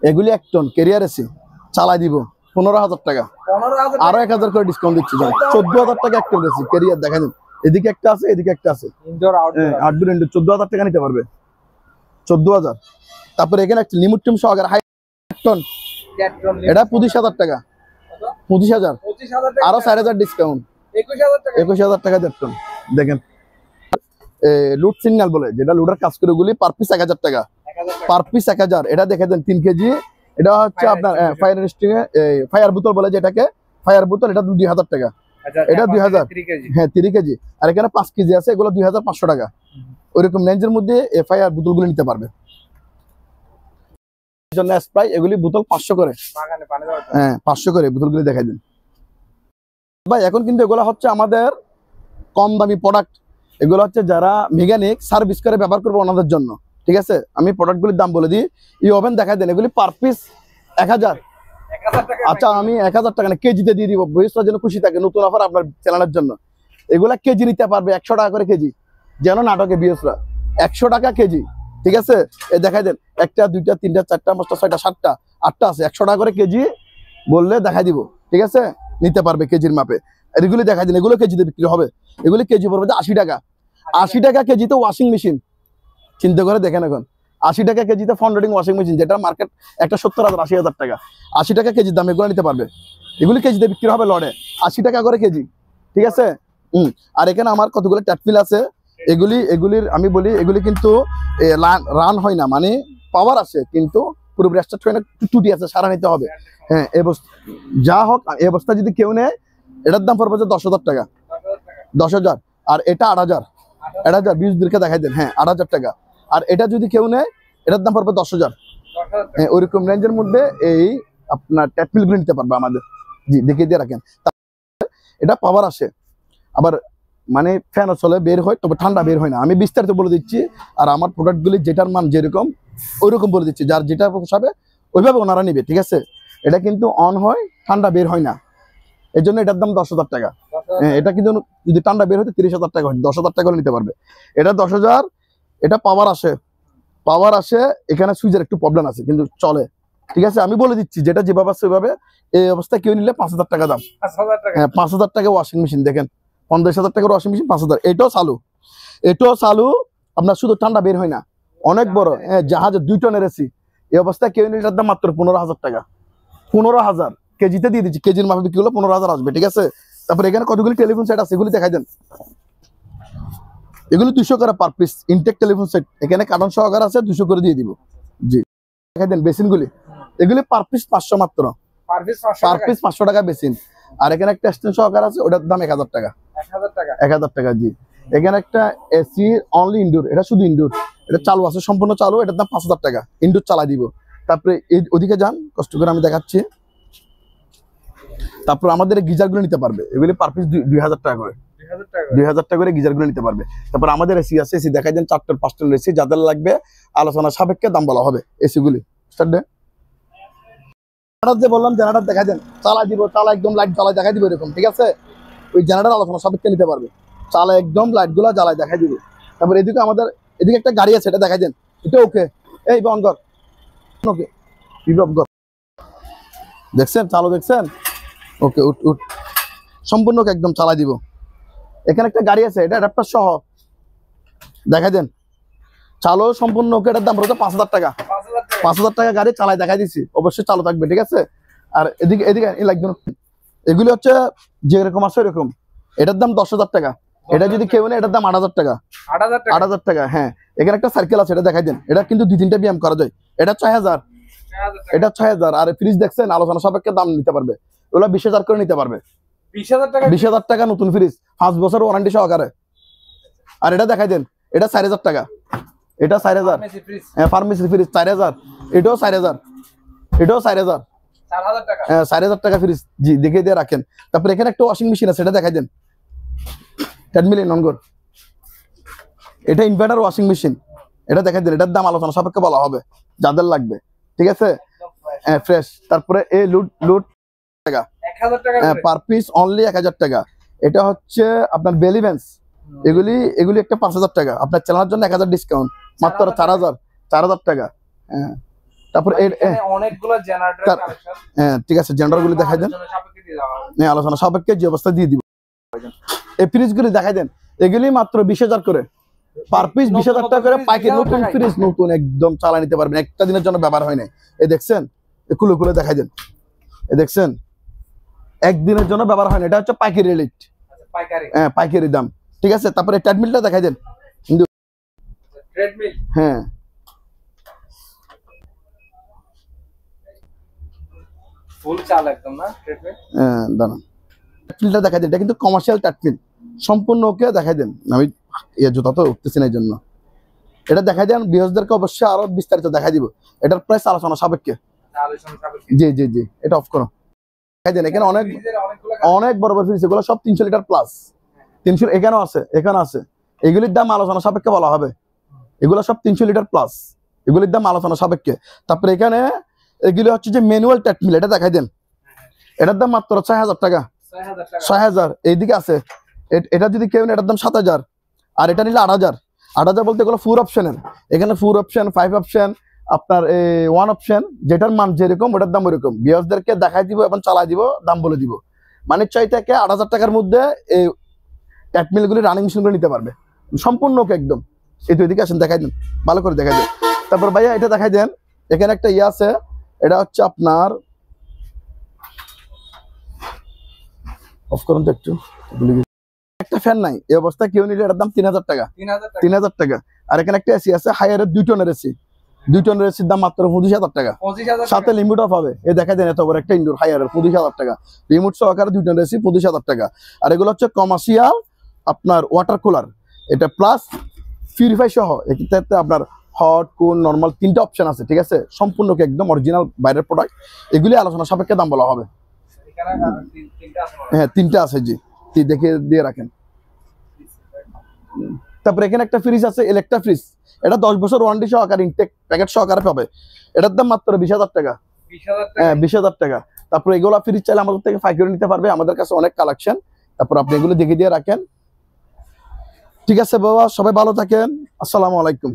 এগুলি 1 টন ক্যারিয়ার এসি, চালাই দিব 15,000 টাকা। 15,000 আরো 1000 করে ডিসকাউন্ট দিচ্ছি, 14,000 টাকা এক টন এসি ক্যারিয়ার দেখাই দেন। এদিকে একটা আছে, এদিকে একটা আছে, ইনডোর আউটডোর 14,000 টাকা নিতে পারবে, 14,000। তারপরে এখানে একটা লিমিট টিম সহকারে হাই টন, এটা 25,000 টাকা। 25,000 25,000 টাকা, আরো 4,000 ডিসকাউন্ট, 21,000 টাকা। 21,000 টাকা দেড় টন। দেখেন লুট সিগন্যাল বলে, যেটা লুডার কাজ করে, ওগুলি পার পিস 1,000 টাকা, 1000 টাকা। Per piece 1,000। এটা দেখে দেন 3 কেজি। এটা হচ্ছে আপনার ফায়ার এক্সটিংয়ে ফায়ার বোতল বলে, যেটাকে ফায়ার বোতল, এটা 2,000 টাকা। আচ্ছা, এটা 2,000, 3 কেজি। হ্যাঁ 3 কেজি। আর এখানে 5 কেজি আছে, এগুলো 2,500 টাকা। ওইরকম রেঞ্জের মধ্যে ফায়ার বোতলগুলো নিতে পারবে। জন্য স্প্রাই, এগুলি বোতল 500 করে, বাগানে পানি দেওয়ার জন্য। হ্যাঁ 500 করে বোতলগুলি দেখাই দিন ভাই। এখন কিন্তু এগুলো হচ্ছে আমাদের কম দামি প্রোডাক্ট, এগুলো হচ্ছে যারা মেকানিক সার্ভিস করে ব্যবহার করবে ওনাদের জন্য, ঠিক আছে। আমি প্রোডাক্টগুলির দাম বলে দিই। এই ওভেন দেখাই দেন, এগুলি পার পিস 1,000। 1000 টাকা। আচ্ছা আমি 1000 টাকা না, কেজিতে দিয়ে দিব, বয়সটার জন্য খুশি থাকে, নতুন অফার আপনার চ্যানেলের জন্য। এগুলা কেজি নিতে পারবে 100 টাকা করে কেজি, যেন নাটকে বিএসরা 100 টাকা কেজি, ঠিক আছে। এ দেখাই দেন, 1টা 2টা 3টা 4টা 5টা 6টা 7টা 8টা আছে, 100 টাকা করে কেজি বললে দেখাই দিব, ঠিক আছে। নিতে পারবে কেজির মাপে। এগুলি দেখাই দিন, এগুলো কেজিতে বিক্রি হবে। এগুলি কেজি পড়বে 80 টাকা। 80 টাকা কেজিতে ওয়াশিং মেশিন, চিন্তা করে দেখেন। এখন 80 টাকা কেজিতে ফ্রন্ট লোডিং ওয়াশিং মেশিন, যেটা মার্কেট একটা 70,000 80,000 টাকা। 80 টাকা কেজির দাম, এগুলো নিতে পারবে। এগুলি কেজিতে বিক্রি হবে লড়ে 80 টাকা করে কেজি, ঠিক আছে। আর এখানে আমার কতগুলো ট্যাপফিল আছে, এগুলির আমি বলি, এগুলি কিন্তু রান হয় না, মানে পাওয়ার আছে কিন্তু পুরো ব্রেস্টার হয় না, টুটি আছে, সারা নিতে হবে। হ্যাঁ যা হোক, এই অবস্থা যদি কেউ নেয়, এটার দাম পড়বে 10,000 টাকা। 10,000। আর এটা 8,000। 8,000 20 দিনকে দেখাই দেন, হ্যাঁ 8,000 টাকা। আর এটা যদি কেউ নেয়, এটার দাম পড়বে 10,000। হ্যাঁ ওইরকম রেঞ্জের মধ্যে এই আপনার ট্যাপফিলগুলো নিতে পারবে আমাদের। জি দেখিয়ে দিয়ে রাখেন। এটা পাওয়ার আসে, আবার মানে ফ্যানও চলে, বের হয়, তবে ঠান্ডা বের হয় না। আমি বিস্তারিত বলে দিচ্ছি। আর আমার প্রোডাক্টগুলি যেটার মান যেরকম ওইরকম বলে দিচ্ছি, যার যেটা পোষাবে ওইভাবে ওনারা নিবে, ঠিক আছে। এটা কিন্তু অন হয়, ঠান্ডা বের হয় না, এই জন্য এটার দাম 10,000 টাকা। হ্যাঁ এটা কিন্তু যদি ঠান্ডা বের হতে 30,000 টাকা হয়, 10,000 টাকা নিতে পারবে। এটা 10,000। এটা পাওয়ার আসে, এখানে সুইচের একটু প্রবলেম আছে, কিন্তু চলে, ঠিক আছে। আমি বলে দিচ্ছি, যেটা যেভাবে আছে ওইভাবে। এই অবস্থায় কেউ নিলে 5,000 টাকা দাম। 5000 টাকা। হ্যাঁ 5,000 টাকা ওয়াশিং মেশিন, দেখেন 50,000 টাকার ওয়াশিং মেশিন 5,000। এটাও চালু, আপনার শুধু ঠান্ডা বের হয় না, অনেক বড়। হ্যাঁ জাহাজে 2 টনের এসি। এই অবস্থায় কেউ নিলে এটার দাম মাত্র 15,000 টাকা। 15,000 কেজিতে দিয়ে দিচ্ছি, কেজির মাপে বিক্রি হলো 15,000 আসবে, ঠিক আছে। তারপরে এখানে কতগুলি টেলিফোন সেট আছে, এগুলি দেখাই দেন। এগুলি 200 করে per piece, intact telephone set, এখানে কার্টন সহকারে আছে, 200 করে দিয়ে দিব। জি দেখাই দেন। বেসিনগুলি, এগুলি পার পিস 500 মাত্র, পার পিস 500 পার টাকা। পিস 500 টাকা বেসিন। আর এখানে একটা স্ট্যান্ড সহকারে আছে, ওটার দাম 1,000 টাকা। 1000 টাকা। 1,000 টাকা। জি এখানে একটা এসি অনলি ইনডোর, এটা শুধু ইনডোর, এটা চালু আছে, সম্পূর্ণ চালু, এটার দাম 5,000 টাকা, ইনডোর চালাই দিব। তারপরে ওদিকে যান, কষ্ট করে আমি দেখাচ্ছি। তারপর আমাদের গিজারগুলো নিতে পারবে, এগুলি পার পিস 2,000 টাকা করে, 2000 টাকা। 2,000 টাকা করে গিজারগুলো নিতে পারবে। তারপর আমাদের এসি আছে, এসি দেখাই দেন 4 টন 5 টন এসি, যাদের লাগবে আলোচনা সাপেক্ষে দাম বলা হবে। এসিগুলি যে বললাম, জেনারেটর দেখাই দেন, চালা দিব, চালা একদম লাইট জ্বালাই দেখাই দিব এরকম, ঠিক আছে। ওই জেনারেটর আলোচনা সাপেক্ষে নিতে পারবে, চালা একদম লাইট গুলা জ্বালাই দেখাই দিব। তারপর এদিকে আমাদের এদিকে একটা গাড়ি আছে, এটা দেখাই দেন, এটা ওকে। এই বনগর ওকে, দেখছেন চালু, দেখছেন ওকে, উঠ সম্পূর্ণ একদম চালাই দিব। এখানে একটা গাড়ি আছে, এটা অ্যাডাপ্টার সহ দেখাই দেন, চালু সম্পূর্ণ ওকে। এটার দাম পড়ছে 5,000 টাকা। 5000 টাকা। 5,000 টাকা গাড়ি চালাই দেখাই দিচ্ছি, অবশ্যই চালু থাকবে, ঠিক আছে। আর এদিকে লাগবে, এগুলি হচ্ছে যেরকম আছে এরকম। এটার দাম 10,000 টাকা। এটা যদি কেউ নেয়, এটার দাম 8,000 টাকা। 8000 টাকা। 8,000 টাকা। হ্যাঁ এখানে একটা সার্কেল আছে, এটা দেখাই দেন, এটা কিন্তু 2-3টা ব্যায়াম করা যায়। এটা 6,000। 6000 টাকা। এটা 6,000। আর ফ্রিজ দেখছেন, আলোচনা সাপেক্ষে দাম নিতে পারবে, ওগুলো 20,000 করে নিতে পারবে। 20000 টাকা। 20,000 টাকা নতুন ফ্রিজ, 5 বছর ওয়ারেন্টি সহকারে। আর এটা দেখাই দেন, এটা 4,000 টাকা। এটা 4,000। Messi fridge. হ্যাঁ ফার্মেসি ফ্রিজ 4,000। এটাও 4,000। এটাও 4000, 4000 টাকা। 4000 টাকা ফ্রিজ জি, দেখে দিয়ে রাখেন। তারপর এখানে একটা ওয়াশিং মেশিন আছে, এটা দেখাই দেন। 10 মিলিয়ন ননগর, এটা ইনভার্টার ওয়াশিং মেশিন, এটা দেখাই দেন। এটার দাম আলোচনা সাপেক্ষে বলা হবে যাদের লাগবে, ঠিক আছে, ফ্রেশ। তারপরে এই লুট টাকা 1000 টাকা করে। পার পিস অনলি 1000 টাকা। এটা হচ্ছে আপনার বেলি বেঞ্চ, এগুলি একটা 5000 টাকা, আপনার চালানোর জন্য 1000 ডিসকাউন্ট, মাত্র 4000 টাকা। হ্যাঁ, তারপর এখানে অনেকগুলো জেনারেটর কালেকশন। হ্যাঁ ঠিক আছে, জেনারেটর গুলি দেখাই দেন। সাপেক্ষে দিয়ে দেওয়া হবে। হ্যাঁ, আলোচনা সাপেক্ষে যে অবস্থা দিয়ে দিব। এই ফ্রিজ গুলি দেখাই দেন, এগুলি মাত্র 20000 করে পার পিস, 20000 টাকা করে পাইকারি। নতুন ফ্রিজ, নতুন একদম চালা নিতে পারবেন, একটা দিনের জন্য ব্যবহার হয় না। এই দেখছেন, খুলে খুলে দেখাই দেন, এই দেখছেন, একদিনের জন্য ব্যবহার হয় না। এটা হচ্ছে পাইকারি রেট, আচ্ছা, পাইকারি। হ্যাঁ পাইকারি দাম, ঠিক আছে। তারপরে ট্রেডমিলটা দেখাই দেন, কিন্তু ট্রেডমিল। হ্যাঁ ফুল চাল একদম না ট্রেডমিল। দাঁড়ান, ট্রেডমিলটা দেখাই দেন। এটা কিন্তু কমার্শিয়াল ট্রেডমিল, সম্পূর্ণ ওকে দেখাই দেন। আমি জুতা তো উঠতেছি না এই জন্য, এটা দেখাই দেন। বিহসদেরকে অবশ্যই আরো বিস্তারিত দেখাই দিব। এটার প্রাইস আলোচনা সাপেক্ষে। আলোচনা সাপেক্ষে। জি জি জি, এটা অফ করো, দেখাই দেন। এখানে ফ্রিজের অনেকগুলো অনেক বড় বড় ফ্রিজ, এগুলো সব 300 লিটার প্লাস। 300, এখানেও আছে, এখানে আছে। এগুলির দাম আলোচনা সাপেক্ষে বলা হবে, এগুলো সব 300 লিটার প্লাস, এগুলির দাম আলোচনা সাপেক্ষে। তারপরে এখানে এগুলি হচ্ছে যে ম্যানুয়াল ট্রেডমিল, এটা দেখাই দেন। এটার দাম মাত্র 6000 টাকা, 6000 টাকা। 6000। এইদিকে আছে, এটা যদি কেউ নেয় এটার দাম 7000, আর এটা নিলে 8000। 8000 বলতে এগুলো 4 অপশনের, এখানে 4 অপশন, 5 অপশন, আপনার 1 অপশন, যেটার মান যেরকম ওটার দাম ওরকম। বিয়াসদেরকে দেখাই দিব এবং চালাই দিব, দাম বলে দিব। মানে 6 থেকে 8000 টাকার মধ্যে এই ট্রেডমিল গুলি, রানিং মেশিন গুলো নিতে পারবে সম্পূর্ণ ওকে একদম। এই তো এদিকে আসেন, দেখাই দেন, ভালো করে দেখাই দেন। তারপর ভাইয়া এটা দেখাই দেন, এখানে একটা ইয়ে আছে, এটা হচ্ছে আপনার অফ করুন তো একটু, একটা ফ্যান নাই এই অবস্থায় কেউ নিলে এটার দাম 3000 টাকা, 3000 টাকা। 3000 টাকা। আর এখানে একটা এসি আছে হায়ারের 2 টনের এসি, 2 টনের এসির দাম মাত্র 25000 টাকা, 25000 টাকা। সাথে লিমিট অফ হবে। এই দেখা দেন, এত বড় একটা ইনডোর হায়ারের 25000 টাকা, রিমোট সহকারে 2 টনের এসি 25000 টাকা। আর এগুলো হচ্ছে কমার্শিয়াল আপনার ওয়াটার কুলার, এটা প্লাস পিউরিফাই সহ। এটাতে আপনার হট, কুল, নরমাল 3টা অপশন আছে, ঠিক আছে। সম্পূর্ণ একদম অরিজিনাল বাইরের প্রোডাক্ট, এগুলি আলোচনা সাপেক্ষে দাম বলা হবে। এখানে তিনটা আছে মনে হয়। হ্যাঁ 3টা আছে জি, দেখে দিয়ে রাখেন। তারপরে এখানে একটা ফ্রিজ আছে, ইলেকট্রা ফ্রিজ, এটা 10 বছর ওয়ারেন্টি সহকারে, ইনটেক প্যাকেট সহকারে পাবে। এটার দাম মাত্র 20000 টাকা, 20000 টাকা। হ্যাঁ 20000 টাকা। তারপরে এগুলো ফ্রিজ চাইলে আমাদের থেকে পাইকারি নিতে পারবে, আমাদের কাছে অনেক কালেকশন। তারপর আপনি এগুলো দেখে দিয়ে রাখেন, ঠিক আছে বাবা। সবাই ভালো থাকেন, আসসালামু আলাইকুম।